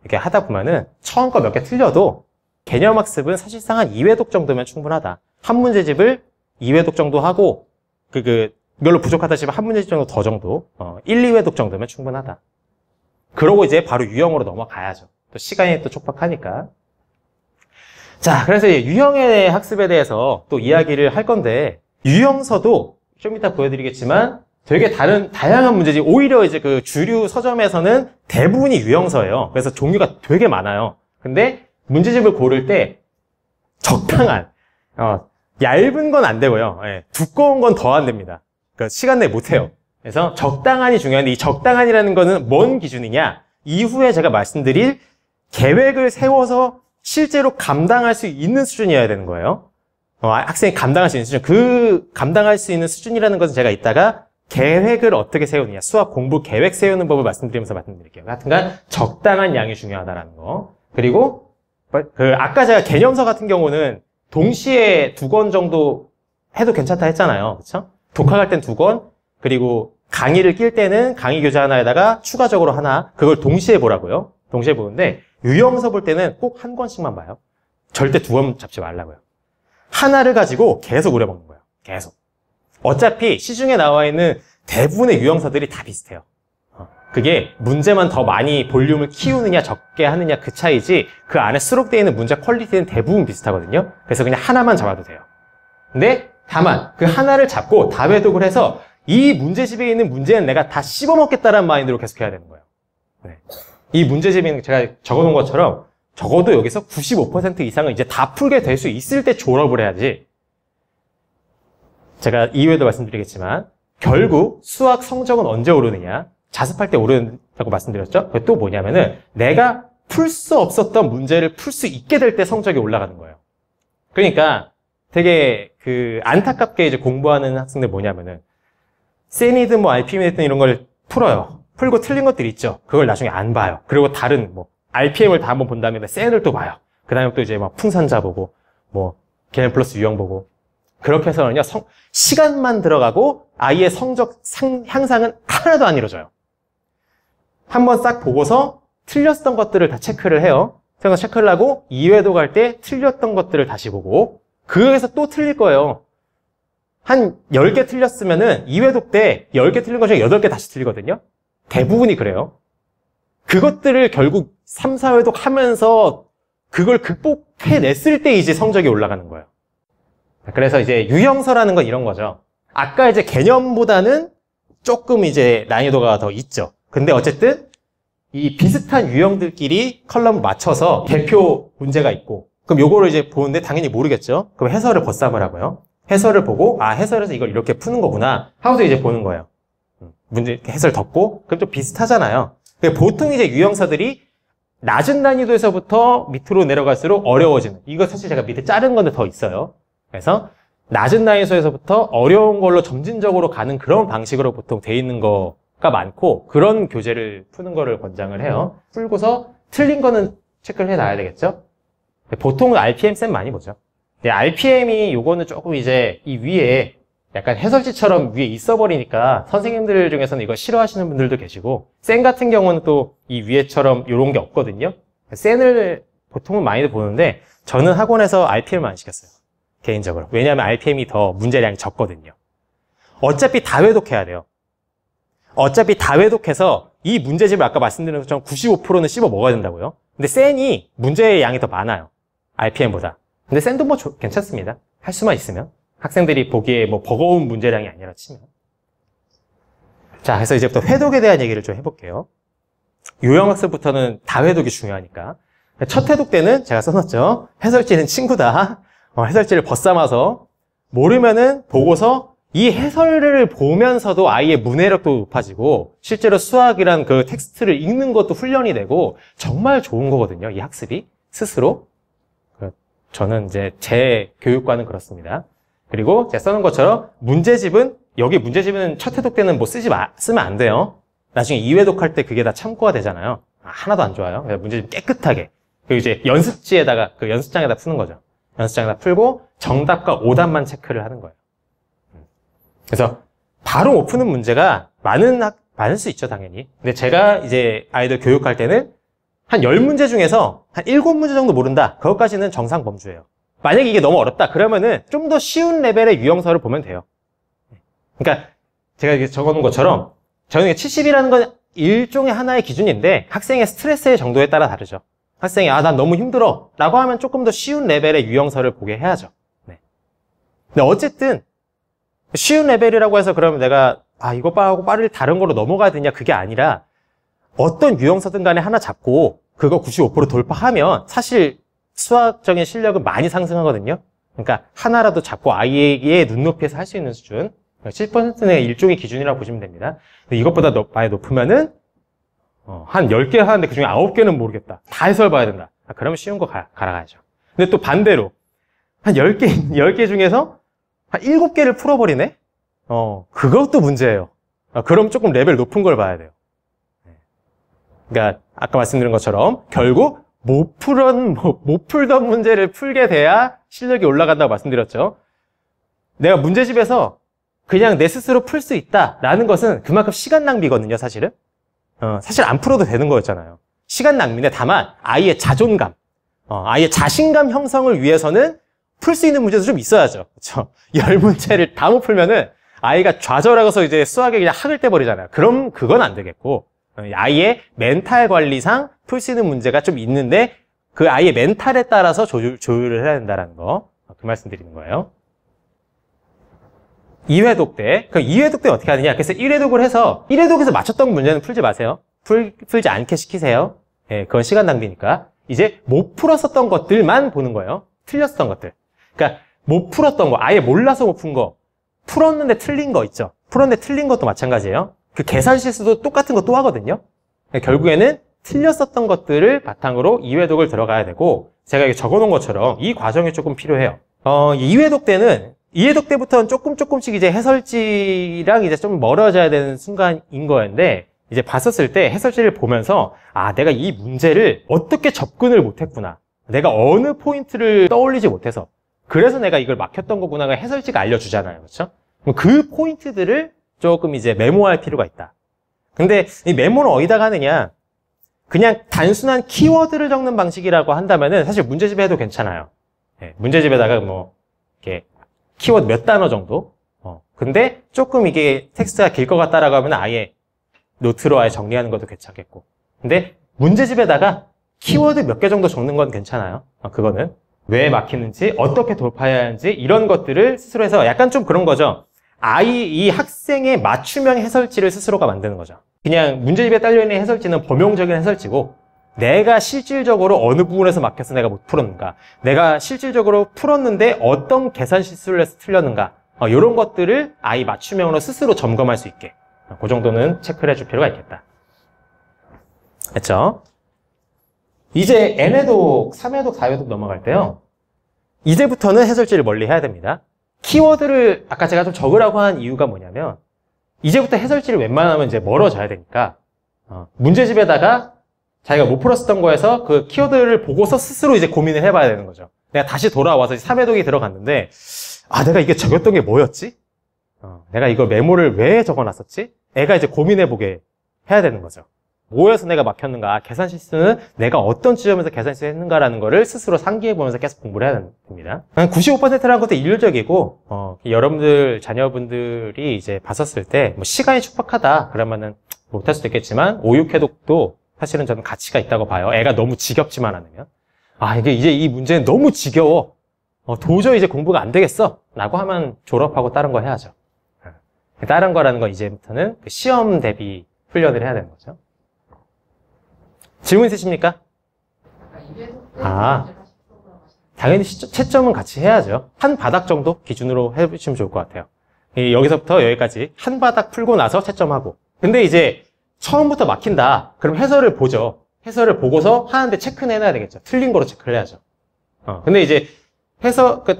이렇게 하다 보면은 처음 거 몇 개 틀려도 개념 학습은 사실상 한 2회독 정도면 충분하다. 한 문제집을 2회독 정도 하고 이걸로 부족하다 싶으면 한 문제집 정도 더 정도 1, 2회독 정도면 충분하다. 그러고 이제 바로 유형으로 넘어가야죠. 또 시간이 또 촉박하니까. 자, 그래서 유형의 학습에 대해서 또 이야기를 할 건데 유형서도 좀 이따 보여드리겠지만 되게 다양한 문제집, 오히려 이제 그 주류 서점에서는 대부분이 유형서예요. 그래서 종류가 되게 많아요. 근데 문제집을 고를 때 적당한, 얇은 건 안 되고요. 두꺼운 건 더 안 됩니다. 그러니까 시간 내에 못 해요. 그래서 적당한이 중요한데 이 적당한이라는 거는 뭔 기준이냐? 이후에 제가 말씀드릴 계획을 세워서 실제로 감당할 수 있는 수준이어야 되는 거예요. 학생이 감당할 수 있는 수준. 그 감당할 수 있는 수준이라는 것은 제가 이따가 계획을 어떻게 세우느냐, 수학 공부 계획 세우는 법을 말씀드리면서 말씀드릴게요. 하여튼간 적당한 양이 중요하다라는 거. 그리고 아까 제가 개념서 같은 경우는 동시에 2권 정도 해도 괜찮다 했잖아요. 그렇죠? 독학할 땐 2권, 그리고 강의를 낄 때는 강의 교재 하나에다가 추가적으로 하나, 그걸 동시에 보라고요. 동시에 보는데 유형서 볼 때는 꼭 1권씩만 봐요. 절대 2권 잡지 말라고요. 하나를 가지고 계속 우려먹는 거예요. 계속. 어차피 시중에 나와 있는 대부분의 유형서들이 다 비슷해요. 그게 문제만 더 많이 볼륨을 키우느냐 적게 하느냐 그 차이지 그 안에 수록되어 있는 문제 퀄리티는 대부분 비슷하거든요. 그래서 그냥 하나만 잡아도 돼요. 근데 다만 그 하나를 잡고 다회독을 해서 이 문제집에 있는 문제는 내가 다 씹어먹겠다는 마인드로 계속 해야 되는 거예요. 네. 이 문제집에는 제가 적어놓은 것처럼 적어도 여기서 95% 이상은 이제 다 풀게 될 수 있을 때 졸업을 해야지. 제가 이후에도 말씀드리겠지만 결국 수학 성적은 언제 오르느냐, 자습할 때 오른다고 말씀드렸죠. 그게 또 뭐냐면은 내가 풀 수 없었던 문제를 풀 수 있게 될 때 성적이 올라가는 거예요. 그러니까 되게 안타깝게 이제 공부하는 학생들 뭐냐면은 세니든 뭐 RPM이든 이런 걸 풀어요. 풀고 틀린 것들 있죠. 그걸 나중에 안 봐요. 그리고 다른 뭐 RPM을 다 한번 본 다음에 센을 또 봐요. 그 다음에 또 이제 막 풍산자 보고 뭐 개념 플러스 유형 보고 그렇게 해서는요, 시간만 들어가고 아이의 성적 향상은 하나도 안 이루어져요. 한번 싹 보고서 틀렸던 것들을 다 체크를 해요. 그래서 체크를 하고 2회도 갈 때 틀렸던 것들을 다시 보고 그에서 또 틀릴 거예요. 한 10개 틀렸으면은 2회독 때 10개 틀린 것 중에 8개 다시 틀리거든요. 대부분이 그래요. 그것들을 결국 3, 4회독 하면서 그걸 극복해냈을 때 이제 성적이 올라가는 거예요. 그래서 이제 유형서라는 건 이런 거죠. 아까 이제 개념보다는 조금 이제 난이도가 더 있죠. 근데 어쨌든 이 비슷한 유형들끼리 컬럼을 맞춰서 대표 문제가 있고, 그럼 요거를 이제 보는데 당연히 모르겠죠. 그럼 해설을 벗삼으라고요. 해설을 보고 해설에서 이걸 이렇게 푸는 거구나 하고서 이제 보는 거예요. 문제 해설 덮고 그럼 좀 비슷하잖아요. 보통 이제 유형서들이 낮은 난이도에서부터 밑으로 내려갈수록 어려워지는, 이거 사실 제가 밑에 자른 건데 더 있어요. 그래서 낮은 난이도에서부터 어려운 걸로 점진적으로 가는 그런 방식으로 보통 돼 있는 거가 많고, 그런 교재를 푸는 거를 권장을 해요. 풀고서 틀린 거는 체크를 해놔야 되겠죠. 보통은 RPM 많이 보죠. RPM이 요거는 조금 이제 이 위에 약간 해설지처럼 위에 있어버리니까 선생님들 중에서는 이거 싫어하시는 분들도 계시고, 센 같은 경우는 또 이 위에처럼 요런 게 없거든요. 센을 보통은 많이들 보는데 저는 학원에서 RPM을 안 시켰어요. 개인적으로. 왜냐하면 RPM이 더 문제량이 적거든요. 어차피 다 회독해야 돼요. 어차피 다 회독해서 이 문제집을 아까 말씀드린 것처럼 95%는 씹어 먹어야 된다고요. 근데 센이 문제의 양이 더 많아요. RPM보다. 근데 센도 뭐 괜찮습니다. 할 수만 있으면. 학생들이 보기에 뭐 버거운 문제량이 아니라 치면. 자, 그래서 이제부터 회독에 대한 얘기를 좀 해볼게요. 유형학습부터는 다 회독이 중요하니까. 첫 회독 때는 제가 써놨죠. 해설지는 친구다. 해설지를 벗삼아서 모르면은 보고서 이 해설을 보면서도 아이의 문해력도 높아지고 실제로 수학이란 그 텍스트를 읽는 것도 훈련이 되고 정말 좋은 거거든요. 이 학습이 스스로. 저는 이제 제 교육과는 그렇습니다. 그리고 제가 써놓은 것처럼 문제집은, 여기 문제집은 첫 회독 때는 뭐 쓰면 안 돼요. 나중에 2회독 할 때 그게 다 참고가 되잖아요. 하나도 안 좋아요. 그래서 문제집 깨끗하게. 그리고 이제 연습지에다가, 그 연습장에다 푸는 거죠. 연습장에다 풀고 정답과 오답만 체크를 하는 거예요. 그래서 바로 못 푸는 문제가 많을 수 있죠, 당연히. 근데 제가 이제 아이들 교육할 때는 한 10문제 중에서 한 7문제 정도 모른다. 그것까지는 정상 범주예요. 만약에 이게 너무 어렵다. 그러면은 좀 더 쉬운 레벨의 유형서를 보면 돼요. 그러니까 제가 이렇게 적어놓은 것처럼 저는 70이라는 건 일종의 하나의 기준인데 학생의 스트레스의 정도에 따라 다르죠. 학생이 난 너무 힘들어 라고 하면 조금 더 쉬운 레벨의 유형서를 보게 해야죠. 네. 근데 어쨌든 쉬운 레벨이라고 해서 그러면 내가 이거 하고 빠르게 다른 거로 넘어가야 되냐, 그게 아니라 어떤 유형서든 간에 하나 잡고 그거 95% 돌파하면 사실 수학적인 실력은 많이 상승하거든요. 그러니까 하나라도 잡고 아이의 눈높이에서 할 수 있는 수준, 7%는 일종의 기준이라고 보시면 됩니다. 근데 이것보다 많이 높으면은 한 10개 하는데 그중에 9개는 모르겠다. 다 해설 봐야 된다. 그러면 쉬운 거 갈아가야죠. 근데 또 반대로 한 10개 중에서 한 7개를 풀어버리네? 그것도 문제예요. 그럼 조금 레벨 높은 걸 봐야 돼요. 그러니까 아까 말씀드린 것처럼 결국 못 풀던 문제를 풀게 돼야 실력이 올라간다고 말씀드렸죠. 내가 문제집에서 그냥 내 스스로 풀 수 있다라는 것은 그만큼 시간 낭비거든요, 사실은. 사실 안 풀어도 되는 거였잖아요. 시간 낭비인데 다만 아이의 자존감, 아이의 자신감 형성을 위해서는 풀 수 있는 문제도 좀 있어야죠. 그렇죠? 10문제를 다 못 풀면은 아이가 좌절하고서 이제 수학에 그냥 학을 떼버리잖아요. 그럼 그건 안 되겠고, 아이의 멘탈 관리상 풀 수 있는 문제가 좀 있는데 그 아이의 멘탈에 따라서 조율을 해야 된다는 거, 그 말씀 드리는 거예요. 2회독 때, 그럼 2회독 때 어떻게 하느냐? 그래서 1회독을 해서 1회독에서 맞췄던 문제는 풀지 마세요. 풀지 않게 시키세요. 예, 그건 시간 낭비니까. 이제 못 풀었었던 것들만 보는 거예요. 틀렸었던 것들. 그러니까 못 풀었던 거, 아예 몰라서 못 푼 거, 풀었는데 틀린 거 있죠. 풀었는데 틀린 것도 마찬가지예요. 그 계산 실수도 똑같은 거 또 하거든요. 결국에는 틀렸었던 것들을 바탕으로 2회독을 들어가야 되고, 제가 이게 적어놓은 것처럼 이 과정이 조금 필요해요. 2회독 때는 2회독 때부터는 조금씩 이제 해설지랑 이제 좀 멀어져야 되는 순간인 거였는데, 이제 봤었을 때 해설지를 보면서 내가 이 문제를 어떻게 접근을 못했구나, 내가 어느 포인트를 떠올리지 못해서 그래서 내가 이걸 막혔던 거구나가 해설지가 알려주잖아요. 그렇죠? 그 포인트들을 조금 이제 메모할 필요가 있다. 근데 이 메모는 어디다가 하느냐? 그냥 단순한 키워드를 적는 방식이라고 한다면은 사실 문제집에 해도 괜찮아요. 네, 문제집에다가 뭐 이렇게 키워드 몇 단어 정도. 근데 조금 이게 텍스트가 길 것 같다라고 하면 아예 노트로 아예 정리하는 것도 괜찮겠고. 근데 문제집에다가 키워드 몇 개 정도 적는 건 괜찮아요. 그거는 왜 막히는지, 어떻게 돌파해야 하는지 이런 것들을 스스로 해서 약간 좀 그런 거죠. 이 학생의 맞춤형 해설지를 스스로가 만드는 거죠. 그냥 문제집에 딸려있는 해설지는 범용적인 해설지고 내가 실질적으로 어느 부분에서 막혀서 내가 못 풀었는가, 내가 실질적으로 풀었는데 어떤 계산 실수를 해서 틀렸는가, 이런 것들을 아이 맞춤형으로 스스로 점검할 수 있게 그 정도는 체크를 해줄 필요가 있겠다. 됐죠? 이제 N회독, 3회독, 4회독 넘어갈 때요, 이제부터는 해설지를 멀리 해야 됩니다. 키워드를 아까 제가 좀 적으라고 한 이유가 뭐냐면 이제부터 해설지를 웬만하면 이제 멀어져야 되니까 문제집에다가 자기가 못 풀었었던 거에서 그 키워드를 보고서 스스로 이제 고민을 해봐야 되는 거죠. 내가 다시 돌아와서 3회독이 들어갔는데 내가 이게 적였던 게 뭐였지? 내가 이걸 메모를 왜 적어놨었지? 애가 이제 고민해보게 해야 되는 거죠. 뭐에서 내가 막혔는가, 계산 실수는 내가 어떤 지점에서 계산 실수를 했는가라는 거를 스스로 상기해보면서 계속 공부를 해야 됩니다. 95%라는 것도 일률적이고, 여러분들, 자녀분들이 이제 봤었을 때, 시간이 촉박하다, 그러면은 못할 수도 있겠지만, 5, 6회독도 사실은 저는 가치가 있다고 봐요. 애가 너무 지겹지만 않으면. 이게 이제 이 문제는 너무 지겨워. 도저히 이제 공부가 안 되겠어. 라고 하면 졸업하고 다른 거 해야죠. 다른 거라는 건 이제부터는 시험 대비 훈련을 해야 되는 거죠. 질문 있으십니까? 당연히 채점은 같이 해야죠. 한 바닥 정도 기준으로 해보시면 좋을 것 같아요. 여기서부터 여기까지 한 바닥 풀고 나서 채점하고. 근데 이제 처음부터 막힌다. 그럼 해설을 보죠. 해설을 보고서 하는데 체크는 해놔야 되겠죠. 틀린 거로 체크를 해야죠. 근데 이제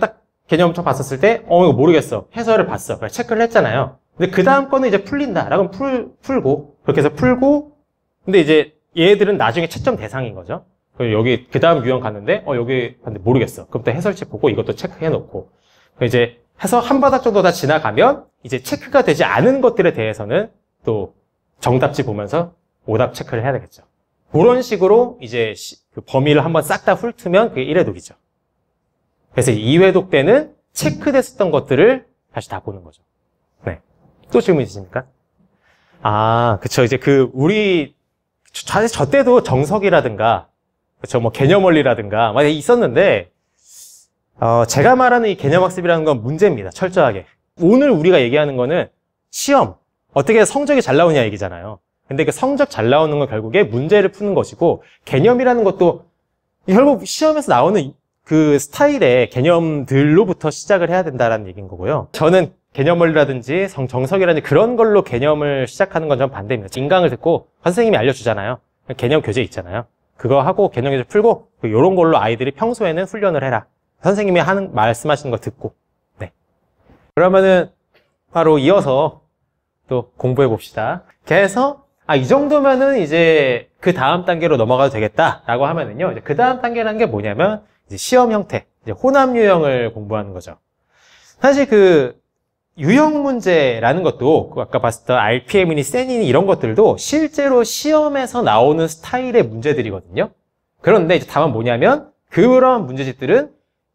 딱 개념부터 봤었을 때, 이거 모르겠어. 해설을 봤어. 그래, 체크를 했잖아요. 근데 그 다음 거는 이제 풀린다. 라고 풀고, 그렇게 해서 풀고, 근데 이제 얘들은 나중에 채점 대상인 거죠. 여기 그 다음 유형 갔는데 여기 봤는데 모르겠어. 그럼 해설지 보고 이것도 체크해 놓고 이제 해서 한 바닥 정도 다 지나가면 이제 체크가 되지 않은 것들에 대해서는 또 정답지 보면서 오답 체크를 해야 되겠죠. 그런 식으로 이제 그 범위를 한번 싹 다 훑으면 그게 1회독이죠. 그래서 2회독 때는 체크됐었던 것들을 다시 다 보는 거죠. 네. 또 질문 있으십니까? 그쵸. 이제 저 때도 정석이라든가, 그쵸, 개념 원리라든가, 막 있었는데, 제가 말하는 이 개념학습이라는 건 문제입니다. 철저하게. 오늘 우리가 얘기하는 거는 시험, 어떻게 성적이 잘 나오냐 얘기잖아요. 근데 그 성적 잘 나오는 건 결국에 문제를 푸는 것이고, 개념이라는 것도 결국 시험에서 나오는 그 스타일의 개념들로부터 시작을 해야 된다는 얘기인 거고요. 저는 개념 원리라든지 정석이라든지 그런 걸로 개념을 시작하는 건 전 반대입니다. 인강을 듣고 선생님이 알려주잖아요. 개념 교재 있잖아요. 그거 하고 개념 교재 풀고 이런 걸로 아이들이 평소에는 훈련을 해라. 선생님이 말씀하시는 거 듣고. 네. 그러면은 바로 이어서 또 공부해 봅시다. 그래서 이 정도면은 이제 그 다음 단계로 넘어가도 되겠다라고 하면은요. 이제 그 다음 단계라는 게 뭐냐면 이제 시험 형태, 이제 혼합 유형을 공부하는 거죠. 사실 유형 문제라는 것도 아까 봤었던 RPM이니 세니니 이런 것들도 실제로 시험에서 나오는 스타일의 문제들이거든요. 그런데 이제 다만 뭐냐면 그런 문제집들은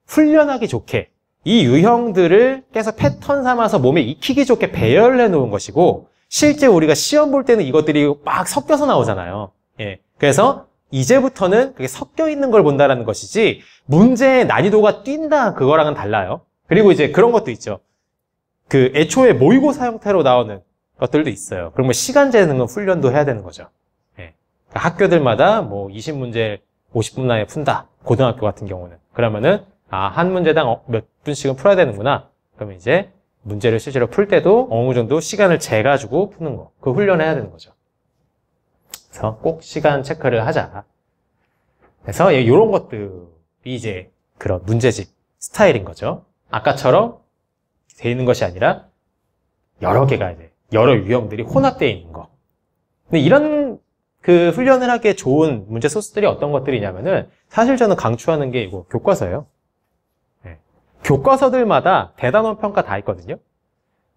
훈련하기 좋게 이 유형들을 계속 패턴 삼아서 몸에 익히기 좋게 배열을 해놓은 것이고 실제 우리가 시험 볼 때는 이것들이 막 섞여서 나오잖아요. 예. 그래서 이제부터는 그게 섞여 있는 걸 본다는 것이지 문제의 난이도가 뛴다 그거랑은 달라요. 그리고 이제 그런 것도 있죠. 애초에 모의고사 형태로 나오는 것들도 있어요. 그럼 시간 재는 훈련도 해야 되는 거죠. 예. 학교들마다 20문제 50분 안에 푼다. 고등학교 같은 경우는. 그러면은, 한 문제당 몇 분씩은 풀어야 되는구나. 그러면 이제 문제를 실제로 풀 때도 어느 정도 시간을 재가지고 푸는 거. 그 훈련해야 되는 거죠. 그래서 꼭 시간 체크를 하자. 그래서 이런 것들이 이제 그런 문제집 스타일인 거죠. 아까처럼 돼 있는 것이 아니라 여러 개가 이제 여러 유형들이 혼합되어 있는 거. 근데 이런 훈련을 하기에 좋은 문제 소스들이 어떤 것들이냐면은 사실 저는 강추하는 게 이거 교과서예요. 네. 교과서들마다 대단원 평가 다 있거든요.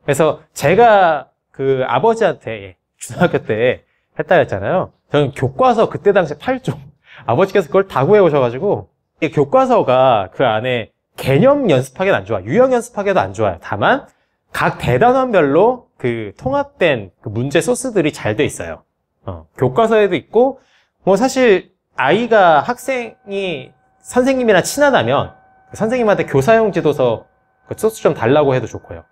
그래서 제가 아버지한테 중학교 때 했다 했잖아요. 저는 교과서 그때 당시 8종 아버지께서 그걸 다 구해 오셔가지고 이 교과서가 그 안에 개념 연습하기는 안 좋아. 유형 연습하기도 안 좋아요. 다만 각 대단원별로 통합된 문제 소스들이 잘 돼 있어요. 교과서에도 있고 사실 학생이 선생님이랑 친하다면 선생님한테 교사용 지도서 소스 좀 달라고 해도 좋고요.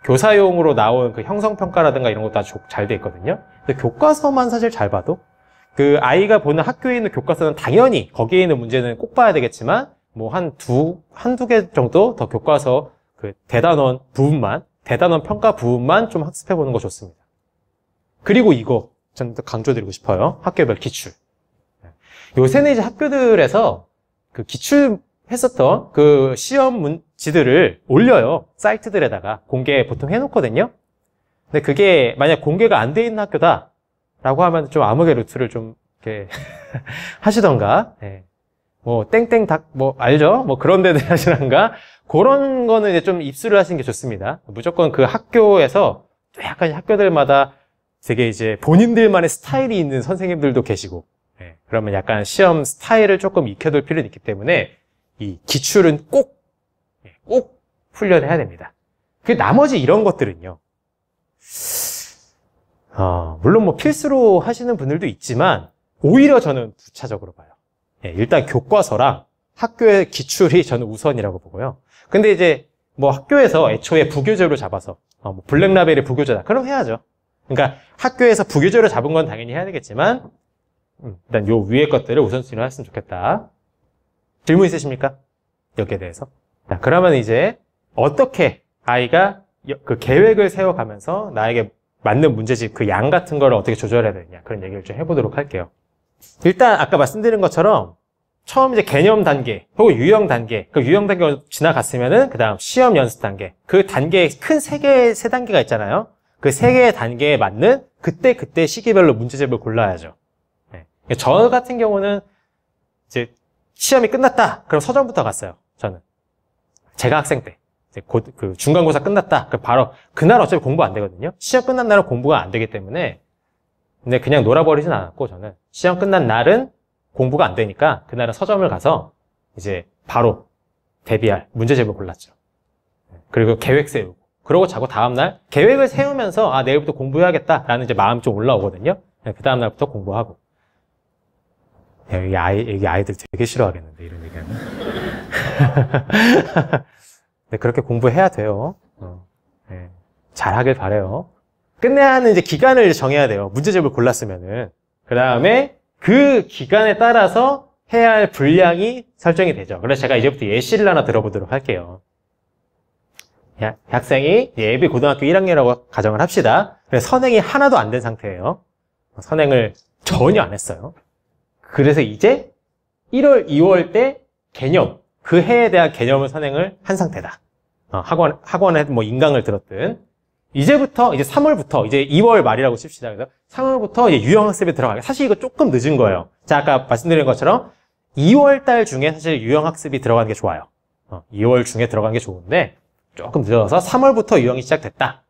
교사용으로 나온 그 형성평가라든가 이런 것도 아주 잘 돼 있거든요. 근데 교과서만 사실 잘 봐도 그 아이가 보는 학교에 있는 교과서는 당연히 거기에 있는 문제는 꼭 봐야 되겠지만 뭐 한두 개 정도 더 교과서 그 대단원 평가 부분만 좀 학습해 보는 거 좋습니다. 그리고 이거 저는 또 강조드리고 싶어요. 학교별 기출. 요새는 이제 학교들에서 그 기출했었던 그 시험 문지들을 올려요. 사이트들에다가 공개 보통 해놓거든요. 근데 그게 만약 공개가 안 돼 있는 학교다라고 하면 좀 암흑의 루트를 좀 이렇게 하시던가, 뭐 땡땡 닭 뭐 알죠? 뭐 그런 데들 하시던가 그런 거는 이제 좀 입수를 하시는 게 좋습니다. 무조건 그 학교에서 약간 학교들마다 되게 이제 본인들만의 스타일이 있는 선생님들도 계시고, 그러면 약간 시험 스타일을 조금 익혀둘 필요는 있기 때문에 이 기출은 꼭 훈련해야 됩니다. 그 나머지 이런 것들은요, 물론 뭐 필수로 하시는 분들도 있지만 오히려 저는 부차적으로 봐요. 일단 교과서랑 학교의 기출이 저는 우선이라고 보고요. 근데 이제 뭐 학교에서 애초에 부교재로 잡아서 뭐 블랙라벨이 부교재다. 그럼 해야죠. 그러니까 학교에서 부교재로 잡은 건 당연히 해야 되겠지만 일단 요 위에 것들을 우선순위로 했으면 좋겠다. 질문 있으십니까? 여기에 대해서. 자, 그러면 이제 어떻게 아이가 그 계획을 세워가면서 나에게 맞는 문제집 그 양 같은 거를 어떻게 조절해야 되느냐 그런 얘기를 좀 해보도록 할게요. 일단 아까 말씀드린 것처럼 처음 이제 개념 단계 혹은 유형 단계, 그 유형 단계가 지나갔으면은 그 다음 시험 연습 단계, 그 단계에 큰 세 단계가 있잖아요. 그 세 개의 단계에 맞는 그때 시기별로 문제집을 골라야죠. 저 같은 경우는 이제 시험이 끝났다. 그럼 서점부터 갔어요. 저는 제가 학생 때 이제 그 중간고사 끝났다. 그럼 바로 그날 어차피 공부 안 되거든요. 시험 끝난 날은 공부가 안 되기 때문에 근데 그냥 놀아버리진 않았고 저는 시험 끝난 날은 공부가 안 되니까 그날은 서점을 가서 이제 바로 대비할 문제집을 골랐죠. 그리고 계획 세우고 그러고 자고 다음날 계획을 세우면서 내일부터 공부해야겠다라는 이제 마음이 좀 올라오거든요. 그 다음날부터 공부하고. 여기 아이들 되게 싫어하겠는데 이런 얘기는. 네, 그렇게 공부해야 돼요. 잘하길 바래요. 끝내야 하는 이제 기간을 정해야 돼요. 문제집을 골랐으면은. 그 다음에 그 기간에 따라서 해야 할 분량이 설정이 되죠. 그래서 제가 이제부터 예시를 하나 들어보도록 할게요. 학생이 예비 고등학교 1학년이라고 가정을 합시다. 그래서 선행이 하나도 안 된 상태예요. 선행을 전혀 안 했어요. 그래서 이제 1월, 2월 때 개념, 그 해에 대한 개념을 선행을 한 상태다. 학원에 뭐 인강을 들었든. 이제부터, 이제 3월부터, 이제 2월 말이라고 칩시다. 그래서 3월부터 이제 유형학습에 들어가게. 사실 이거 조금 늦은 거예요. 자, 아까 말씀드린 것처럼 2월 달 중에 사실 유형학습이 들어가는 게 좋아요. 2월 중에 들어가는 게 좋은데 조금 늦어서 3월부터 유형이 시작됐다.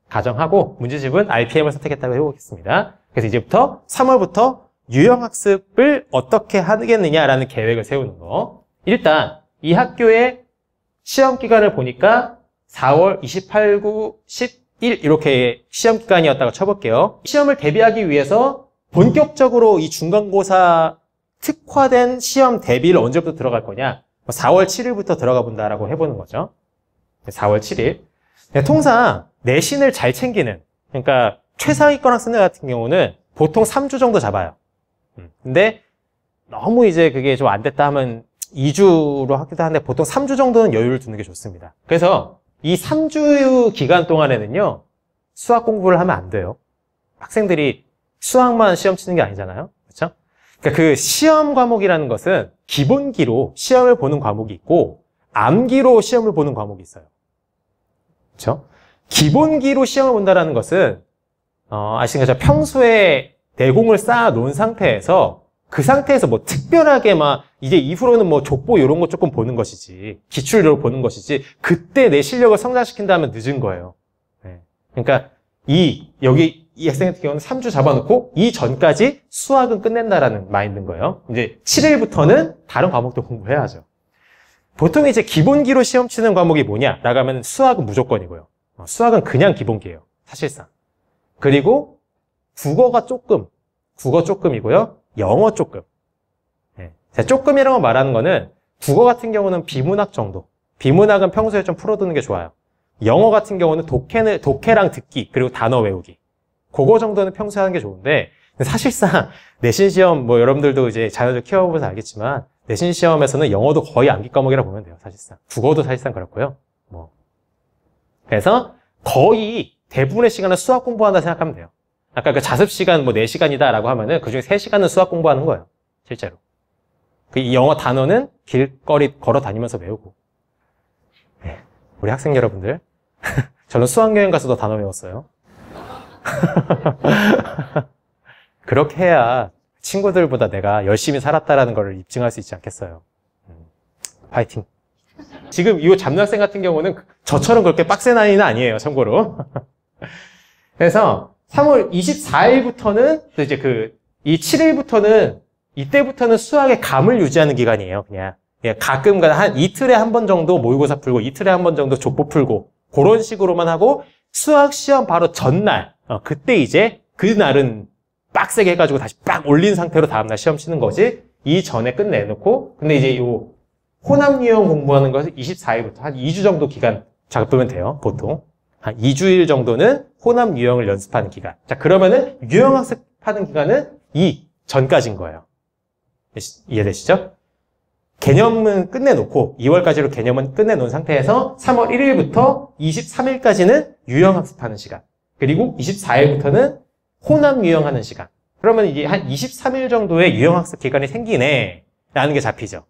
가정하고 문제집은 RPM을 선택했다고 해보겠습니다. 그래서 이제부터 3월부터 유형학습을 어떻게 하겠느냐라는 계획을 세우는 거. 일단 이 학교의 시험 기간을 보니까 4월 28, 9, 11 이렇게 시험 기간이었다고 쳐볼게요. 시험을 대비하기 위해서 본격적으로 이 중간고사 특화된 시험 대비를 언제부터 들어갈 거냐? 4월 7일부터 들어가 본다라고 해보는 거죠. 4월 7일. 통상 내신을 잘 챙기는, 그러니까 최상위권 학생들 같은 경우는 보통 3주 정도 잡아요. 근데 너무 이제 그게 좀 안 됐다 하면 2주로 하기도 하는데 보통 3주 정도는 여유를 두는 게 좋습니다. 그래서 이 3주 기간 동안에는요, 수학 공부를 하면 안 돼요. 학생들이 수학만 시험 치는 게 아니잖아요. 그렇죠? 그러니까 그 시험 과목이라는 것은 기본기로 시험을 보는 과목이 있고 암기로 시험을 보는 과목이 있어요. 그렇죠? 기본기로 시험을 본다는 것은 아시는 것처럼 평소에 내공을 쌓아 놓은 상태에서 그 상태에서 뭐 특별하게 막 이제 이후로는 뭐 족보 이런 거 조금 보는 것이지 기출로 보는 것이지 그때 내 실력을 성장시킨다면 늦은 거예요. 그러니까 여기 이 학생 같은 경우는 3주 잡아놓고 이 전까지 수학은 끝낸다라는 마인드인 거예요. 이제 7일부터는 다른 과목도 공부해야죠. 보통 이제 기본기로 시험 치는 과목이 뭐냐라고 하면 수학은 무조건이고요. 수학은 그냥 기본기예요. 사실상. 그리고 국어 조금이고요. 영어 조금. 조금이라고 말하는 거는 국어 같은 경우는 비문학 정도. 비문학은 평소에 좀 풀어두는 게 좋아요. 영어 같은 경우는 독해랑 듣기, 그리고 단어 외우기. 그거 정도는 평소에 하는 게 좋은데, 사실상 내신 시험, 뭐 여러분들도 이제 자녀들 키워보면서 알겠지만, 내신 시험에서는 영어도 거의 암기 과목이라고 보면 돼요, 사실상. 국어도 사실상 그렇고요. 뭐. 그래서 거의 대부분의 시간은 수학 공부한다 생각하면 돼요. 아까 그 자습 시간 뭐 4시간이다 라고 하면은 그 중에 3시간은 수학 공부하는 거예요. 실제로. 이 영어 단어는 길거리 걸어 다니면서 외우고. 네, 우리 학생 여러분들. 저는 수학여행 가서도 단어 외웠어요. 그렇게 해야 친구들보다 내가 열심히 살았다라는 걸 입증할 수 있지 않겠어요. 파이팅. 지금 이 잡학생 같은 경우는 저처럼 그렇게 빡센 아이는 아니에요, 참고로. 그래서 3월 24일부터는 이제 이 7일부터는 이때부터는 수학의 감을 유지하는 기간이에요. 그냥 가끔 한 이틀에 한 번 정도 모의고사 풀고 이틀에 한 번 정도 족보 풀고 그런 식으로만 하고 수학 시험 바로 전날 그때 이제 그날은 빡세게 해가지고 다시 빡 올린 상태로 다음날 시험 치는 거지. 이 전에 끝내놓고 근데 이제 요 혼합 유형 공부하는 것은 24일부터 한 2주 정도 기간 잡으면 돼요. 보통 한 2주일 정도는 혼합 유형을 연습하는 기간. 자, 그러면은 유형학습하는 기간은 이 전까지인 거예요. 이해되시죠? 개념은 끝내놓고 2월까지로 개념은 끝내놓은 상태에서 3월 1일부터 23일까지는 유형학습하는 시간. 그리고 24일부터는 혼합 유형하는 시간. 그러면 이제 한 23일 정도의 유형학습 기간이 생기네 라는 게 잡히죠.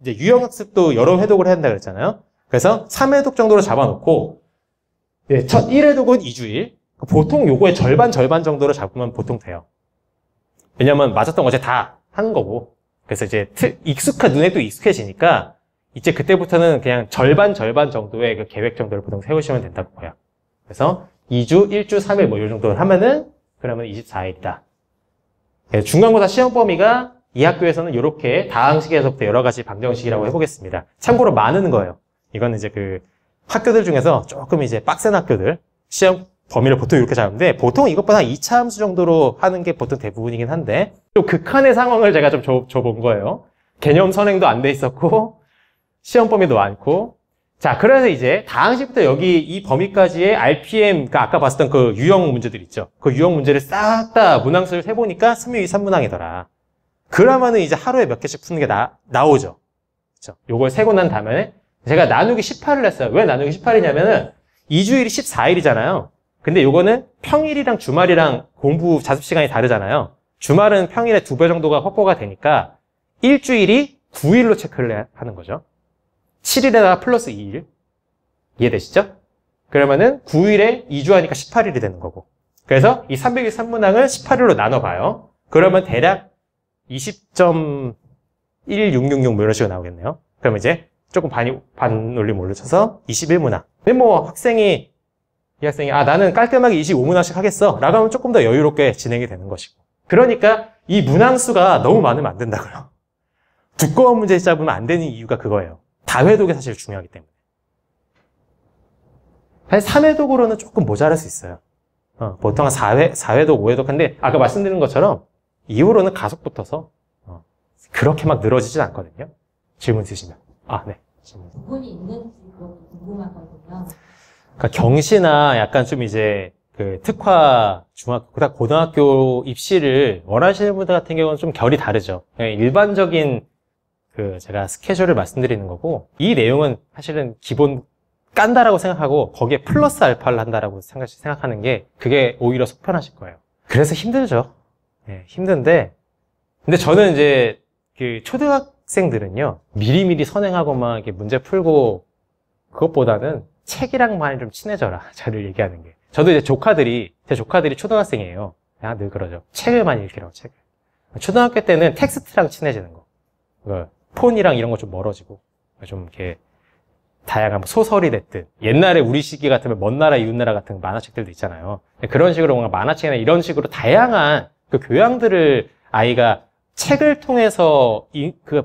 이제 유형학습도 여러 회독을 해야 한다 그랬잖아요. 그래서 3회독 정도로 잡아놓고 첫 1회독은 2주일. 보통 요거의 절반 정도로 잡으면 보통 돼요. 왜냐면 맞았던 거 이제 다 하는 거고. 그래서 이제 눈에 또 익숙해지니까 이제 그때부터는 그냥 절반 정도의 그 계획 정도를 보통 세우시면 된다고 봐요. 그래서 2주, 1주, 3일 뭐 요 정도를 하면은 그러면 24일이다. 중간고사 시험 범위가 이 학교에서는 이렇게 다항식에서부터 여러 가지 방정식이라고 해보겠습니다. 참고로 많은 거예요. 이거는 이제 그 학교들 중에서 조금 이제 빡센 학교들 시험 범위를 보통 이렇게 잡는데 보통 이것보다 2차 함수 정도로 하는 게 보통 대부분이긴 한데 좀 극한의 상황을 제가 좀 줘본 거예요. 개념 선행도 안 돼 있었고 시험 범위도 많고 자 그래서 이제 다항식부터 여기 이 범위까지의 RPM 그러니까 아까 봤었던 그 유형 문제들 있죠. 그 유형 문제를 싹 다 문항수를 세보니까 3유 3문항이더라. 그러면은 이제 하루에 몇 개씩 푸는 게 나오죠. 그렇죠? 요걸 세고 난 다음에 제가 나누기 18을 했어요. 왜 나누기 18이냐면은 2주일이 14일이잖아요. 근데 요거는 평일이랑 주말이랑 공부 자습 시간이 다르잖아요. 주말은 평일에 2배 정도가 확보가 되니까 일주일이 9일로 체크를 하는 거죠. 7일에다가 플러스 2일. 이해되시죠? 그러면은 9일에 2주 하니까 18일이 되는 거고. 그래서 이 363문항을 18일로 나눠봐요. 그러면 대략 20.1666 뭐 이런 식으로 나오겠네요. 그러면 이제 조금 반올림 올려쳐서 21문항. 근데 뭐 이 학생이 나는 깔끔하게 25문항씩 하겠어 라고 하면 조금 더 여유롭게 진행이 되는 것이고. 그러니까 이 문항수가 너무 많으면 안 된다고요. 두꺼운 문제 잡으면 안 되는 이유가 그거예요. 다회독이 사실 중요하기 때문에. 사실 3회독으로는 조금 모자랄 수 있어요. 보통 한 4회독, 5회독 한데 아까 말씀드린 것처럼 이후로는 가속 붙어서 그렇게 막 늘어지진 않거든요. 질문 있으시면. 네. 부분이 있는지 궁금하거든요. 그러니까 경시나 약간 좀 이제 그 특화 중학교, 고등학교 입시를 원하시는 분들 같은 경우는 좀 결이 다르죠. 일반적인 제가 스케줄을 말씀드리는 거고, 이 내용은 사실은 기본 깐다라고 생각하고, 거기에 플러스 알파를 한다라고 생각하는 게, 그게 오히려 속편하실 거예요. 그래서 힘들죠. 힘든데, 근데 저는 이제, 초등학생들은요, 미리미리 선행하고 막 이렇게 문제 풀고, 그것보다는 책이랑 많이 좀 친해져라. 저를 얘기하는 게. 저도 이제 제 조카들이 초등학생이에요. 그냥 늘 그러죠. 책을 많이 읽으라고, 책을. 초등학교 때는 텍스트랑 친해지는 거. 폰이랑 이런 거 좀 멀어지고, 좀 이렇게, 다양한 소설이 됐든, 옛날에 우리 시기 같으면 먼 나라, 이웃 나라 같은 만화책들도 있잖아요. 그런 식으로 뭔가 만화책이나 이런 식으로 다양한 그 교양들을 아이가 책을 통해서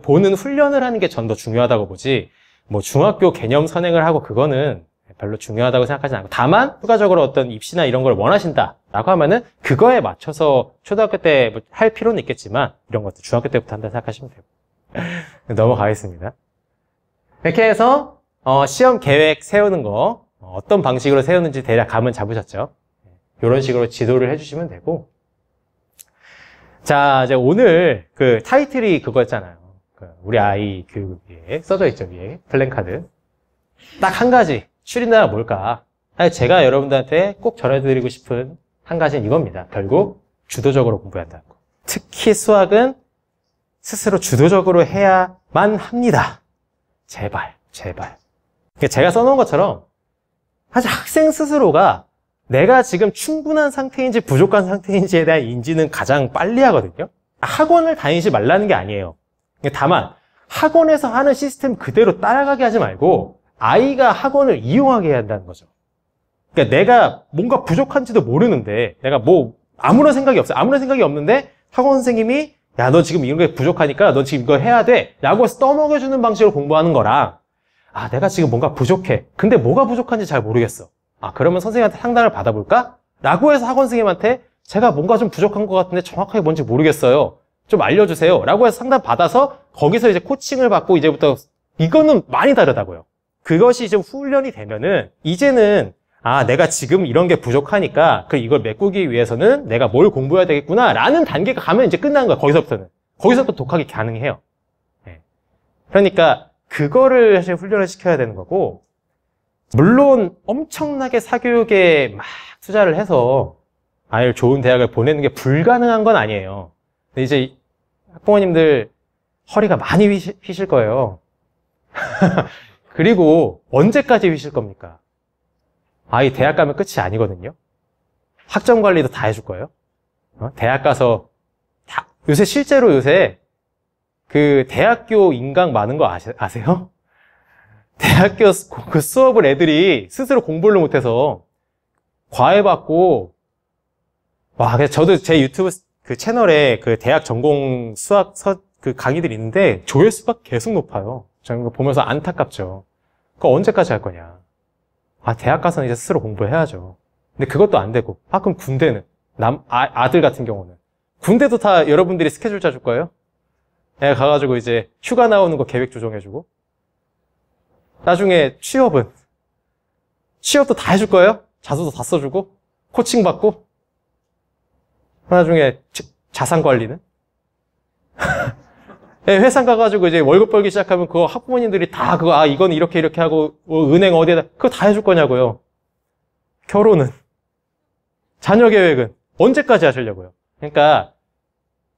보는 훈련을 하는 게 전 더 중요하다고 보지, 뭐 중학교 개념 선행을 하고 그거는 별로 중요하다고 생각하지 않고, 다만 추가적으로 어떤 입시나 이런 걸 원하신다라고 하면은 그거에 맞춰서 초등학교 때 할 필요는 있겠지만 이런 것도 중학교 때부터 한다 생각하시면 되고. 넘어가겠습니다. 이렇게 해서 시험 계획 세우는 거 어떤 방식으로 세우는지 대략 감은 잡으셨죠? 이런 식으로 지도를 해주시면 되고. 자, 이제 오늘 그 타이틀이 그거였잖아요. 우리 아이 교육 위에 써져 있죠, 위에. 플랜카드. 딱 한 가지. 추린다가 뭘까? 제가 여러분들한테 꼭 전해드리고 싶은 한 가지는 이겁니다. 결국 주도적으로 공부해야 한다고. 특히 수학은 스스로 주도적으로 해야만 합니다. 제발, 제발. 제가 써놓은 것처럼 사실 학생 스스로가 내가 지금 충분한 상태인지 부족한 상태인지에 대한 인지는 가장 빨리 하거든요. 학원을 다니지 말라는 게 아니에요. 다만 학원에서 하는 시스템 그대로 따라가게 하지 말고 아이가 학원을 이용하게 해야 한다는 거죠. 그러니까 내가 뭔가 부족한지도 모르는데 내가 뭐 아무런 생각이 없어요. 아무런 생각이 없는데 학원 선생님이 야, 너 지금 이런 게 부족하니까 너 지금 이거 해야 돼 라고 해서 떠먹여주는 방식으로 공부하는 거랑 아, 내가 지금 뭔가 부족해. 근데 뭐가 부족한지 잘 모르겠어. 아, 그러면 선생님한테 상담을 받아볼까? 라고 해서 학원 선생님한테 제가 뭔가 좀 부족한 것 같은데 정확하게 뭔지 모르겠어요. 좀 알려주세요. 라고 해서 상담 받아서 거기서 이제 코칭을 받고 이제부터 이거는 많이 다르다고요. 그것이 좀 훈련이 되면은 이제는 아, 내가 지금 이런 게 부족하니까 이걸 메꾸기 위해서는 내가 뭘 공부해야 되겠구나 라는 단계가 가면 이제 끝나는 거야. 거기서부터는. 거기서부터 독학이 가능해요. 네. 그러니까 그거를 사실 훈련을 시켜야 되는 거고 물론 엄청나게 사교육에 막 투자를 해서 아이를 좋은 대학을 보내는 게 불가능한 건 아니에요. 근데 이제 학부모님들 허리가 많이 휘실 거예요. 그리고 언제까지 휘실 겁니까? 아이 대학 가면 끝이 아니거든요. 학점 관리도 다 해줄 거예요. 대학 가서 요새 실제로 요새 그 대학교 인강 많은 거 아세요? 대학교 그 수업을 애들이 스스로 공부를 못해서 과외받고 와, 그래서 저도 제 유튜브 그 채널에 그 대학 전공 수학 그 강의들이 있는데 조회수가 계속 높아요. 저는 그거 보면서 안타깝죠. 그거 언제까지 할 거냐. 아, 대학 가서는 이제 스스로 공부를 해야죠. 근데 그것도 안 되고. 아, 그럼 군대는? 아들 같은 경우는. 군대도 다 여러분들이 스케줄 짜줄 거예요? 애가 가가지고 이제 휴가 나오는 거 계획 조정해주고. 나중에 취업도 다 해줄 거예요? 자소서 다 써주고. 코칭 받고. 나중에 자산 관리는? 네, 회사 가가지고 이제 월급 벌기 시작하면 그거 학부모님들이 다 그거 아 이건 이렇게 하고 은행 어디에다 그거 다 해줄 거냐고요. 결혼은 자녀 계획은 언제까지 하시려고요. 그러니까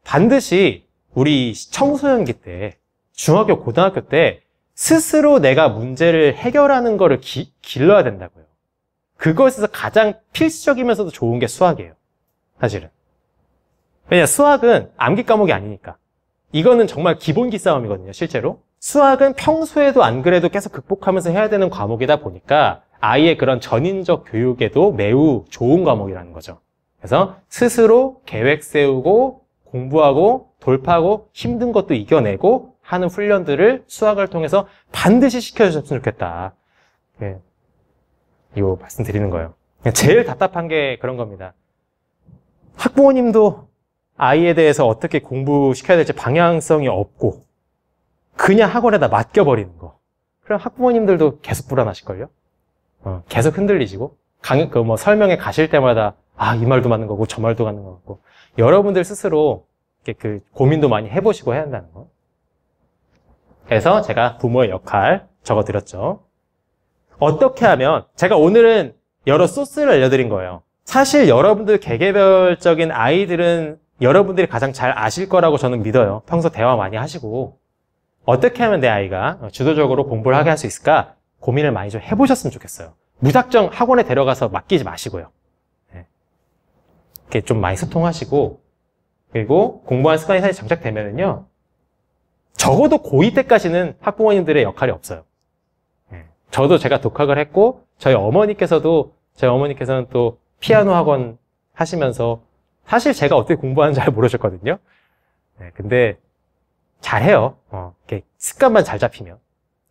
반드시 우리 청소년기 때 중학교 고등학교 때 스스로 내가 문제를 해결하는 거를 길러야 된다고요. 그것에서 가장 필수적이면서도 좋은 게 수학이에요. 사실은. 왜냐 수학은 암기 과목이 아니니까. 이거는 정말 기본기 싸움이거든요, 실제로. 수학은 평소에도 안 그래도 계속 극복하면서 해야 되는 과목이다 보니까 아이의 그런 전인적 교육에도 매우 좋은 과목이라는 거죠. 그래서 스스로 계획 세우고 공부하고 돌파하고 힘든 것도 이겨내고 하는 훈련들을 수학을 통해서 반드시 시켜주셨으면 좋겠다. 네. 이거 말씀드리는 거예요. 제일 답답한 게 그런 겁니다. 학부모님도 아이에 대해서 어떻게 공부시켜야 될지 방향성이 없고 그냥 학원에다 맡겨버리는 거. 그럼 학부모님들도 계속 불안하실걸요? 계속 흔들리시고 설명회 가실 때마다 아, 이 말도 맞는 거고 저 말도 맞는 거고 여러분들 스스로 그 고민도 많이 해보시고 해야 한다는 거. 그래서 제가 부모의 역할 적어드렸죠. 어떻게 하면 제가 오늘은 여러 소스를 알려드린 거예요. 사실 여러분들 개개별적인 아이들은 여러분들이 가장 잘 아실 거라고 저는 믿어요. 평소 대화 많이 하시고 어떻게 하면 내 아이가 주도적으로 공부를 하게 할 수 있을까 고민을 많이 좀 해보셨으면 좋겠어요. 무작정 학원에 데려가서 맡기지 마시고요. 네. 이렇게 좀 많이 소통하시고 그리고 공부하는 습관이 사실 정착되면은요 적어도 고2 때까지는 학부모님들의 역할이 없어요. 네. 저도 제가 독학을 했고 저희 어머니께서는 또 피아노 학원 하시면서 사실 제가 어떻게 공부하는지 잘 모르셨거든요. 네, 근데 잘해요. 이렇게 습관만 잘 잡히면.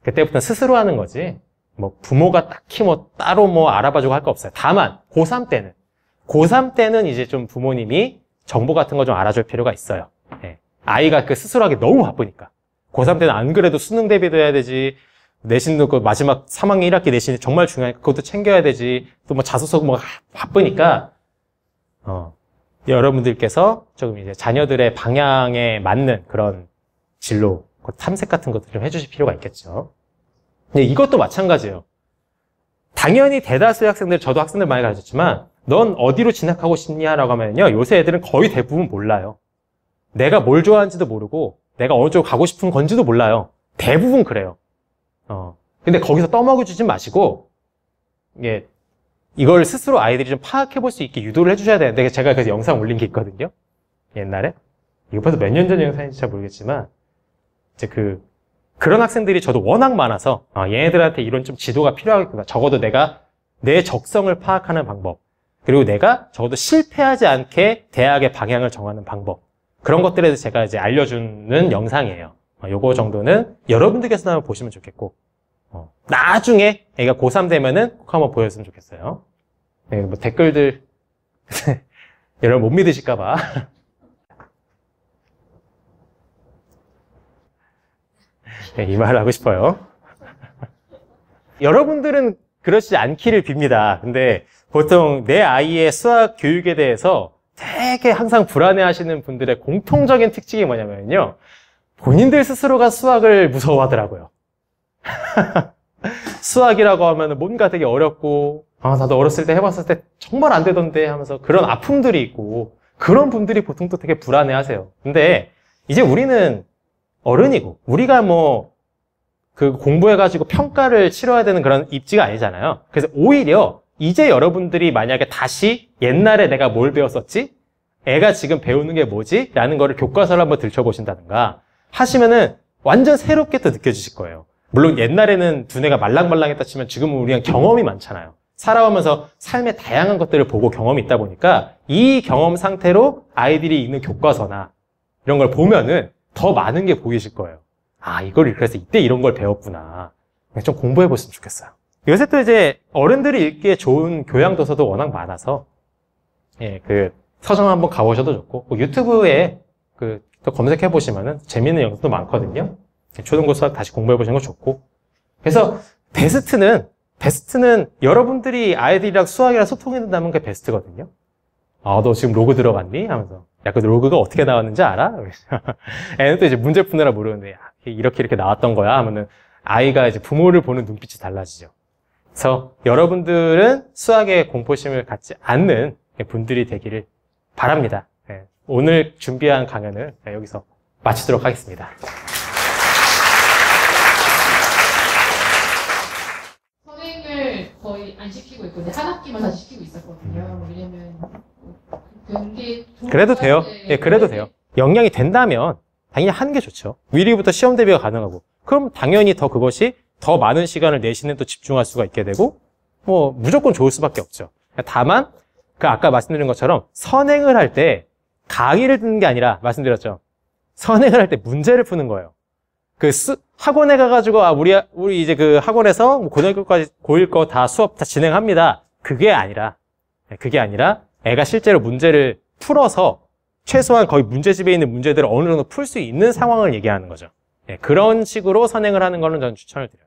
그때부터는 스스로 하는 거지. 뭐 부모가 딱히 뭐 따로 뭐 알아봐주고 할 거 없어요. 다만 고3 때는 이제 좀 부모님이 정보 같은 거 좀 알아줄 필요가 있어요. 네. 아이가 그 스스로 하기 너무 바쁘니까. 고3 때는 안 그래도 수능 대비도 해야 되지, 내신도 그 마지막 3학년 1학기 내신이 정말 중요하니까 그것도 챙겨야 되지. 또 뭐 자소서 뭐 바쁘니까, 여러분들께서 조금 이제 자녀들의 방향에 맞는 그런 진로, 탐색 같은 것들 좀 해주실 필요가 있겠죠. 근데 이것도 마찬가지예요. 당연히 대다수의 학생들, 저도 학생들 많이 가르쳤지만, 넌 어디로 진학하고 싶냐라고 하면요, 요새 애들은 거의 대부분 몰라요. 내가 뭘 좋아하는지도 모르고, 내가 어느 쪽으로 가고 싶은 건지도 몰라요. 대부분 그래요. 근데 거기서 떠먹여주지 마시고, 이걸 스스로 아이들이 좀 파악해 볼 수 있게 유도를 해주셔야 되는데, 제가 그래서 영상 올린 게 있거든요. 옛날에. 이거 벌써 몇 년 전 영상인지 잘 모르겠지만, 이제 그런 학생들이 저도 워낙 많아서, 얘네들한테 이런 좀 지도가 필요하겠구나. 적어도 내가 내 적성을 파악하는 방법. 그리고 내가 적어도 실패하지 않게 대학의 방향을 정하는 방법. 그런 것들에 대해서 제가 이제 알려주는 영상이에요. 요거 정도는 여러분들께서 한번 보시면 좋겠고, 나중에 애가 고3 되면은 꼭 한번 보였으면 좋겠어요. 네, 뭐 댓글들, 여러분 못 믿으실까봐. 네, 이 말을 하고 싶어요. 여러분들은 그렇지 않기를 빕니다. 근데 보통 내 아이의 수학 교육에 대해서 되게 항상 불안해 하시는 분들의 공통적인 특징이 뭐냐면요. 본인들 스스로가 수학을 무서워하더라고요. 수학이라고 하면 뭔가 되게 어렵고, 나도 어렸을 때 해봤을 때 정말 안 되던데 하면서 그런 아픔들이 있고, 그런 분들이 보통 또 되게 불안해 하세요. 근데 이제 우리는 어른이고, 우리가 공부해가지고 평가를 치러야 되는 그런 입지가 아니잖아요. 그래서 오히려 이제 여러분들이 만약에 다시 옛날에 내가 뭘 배웠었지? 애가 지금 배우는 게 뭐지? 라는 거를 교과서를 한번 들춰보신다든가 하시면은 완전 새롭게 또 느껴지실 거예요. 물론 옛날에는 두뇌가 말랑말랑했다 치면 지금은 우리가 경험이 많잖아요. 살아오면서 삶의 다양한 것들을 보고 경험이 있다 보니까 이 경험 상태로 아이들이 읽는 교과서나 이런 걸 보면은 더 많은 게 보이실 거예요. 그래서 이때 이런 걸 배웠구나. 좀 공부해 보시면 좋겠어요. 요새 또 이제 어른들이 읽기에 좋은 교양 도서도 워낙 많아서, 서점 한번 가보셔도 좋고, 유튜브에 또 검색해 보시면은 재밌는 영상도 많거든요. 초등부 수학 다시 공부해 보시는 거 좋고. 그래서 베스트는 여러분들이 아이들이랑 수학이랑 소통해 된다면 그게 베스트거든요. 너 지금 로그 들어봤니? 하면서. 그 로그가 어떻게 나왔는지 알아? 애는 또 이제 문제 푸느라 모르는데, 이렇게 나왔던 거야? 하면은 아이가 이제 부모를 보는 눈빛이 달라지죠. 그래서 여러분들은 수학에 공포심을 갖지 않는 분들이 되기를 바랍니다. 오늘 준비한 강연을 여기서 마치도록 하겠습니다. 선행을 거의 안 시키고 있고, 한 학기만 다시 시키고 있었거든요. 왜냐면, 경기 그래도 돼요. 그래도 돼요. 역량이 된다면 당연히 하는 게 좋죠. 미리부터 시험 대비가 가능하고. 그럼 당연히 더 그것이 더 많은 시간을 내신에 또 집중할 수가 있게 되고, 무조건 좋을 수밖에 없죠. 다만, 아까 말씀드린 것처럼 선행을 할 때 강의를 듣는 게 아니라, 말씀드렸죠. 선행을 할 때 문제를 푸는 거예요. 학원에 가가지고, 우리 이제 학원에서 고등학교까지 고1 거 다 수업 다 진행합니다. 그게 아니라, 애가 실제로 문제를 풀어서 최소한 거의 문제집에 있는 문제들을 어느 정도 풀 수 있는 상황을 얘기하는 거죠. 그런 식으로 선행을 하는 거는 저는 추천을 드려요.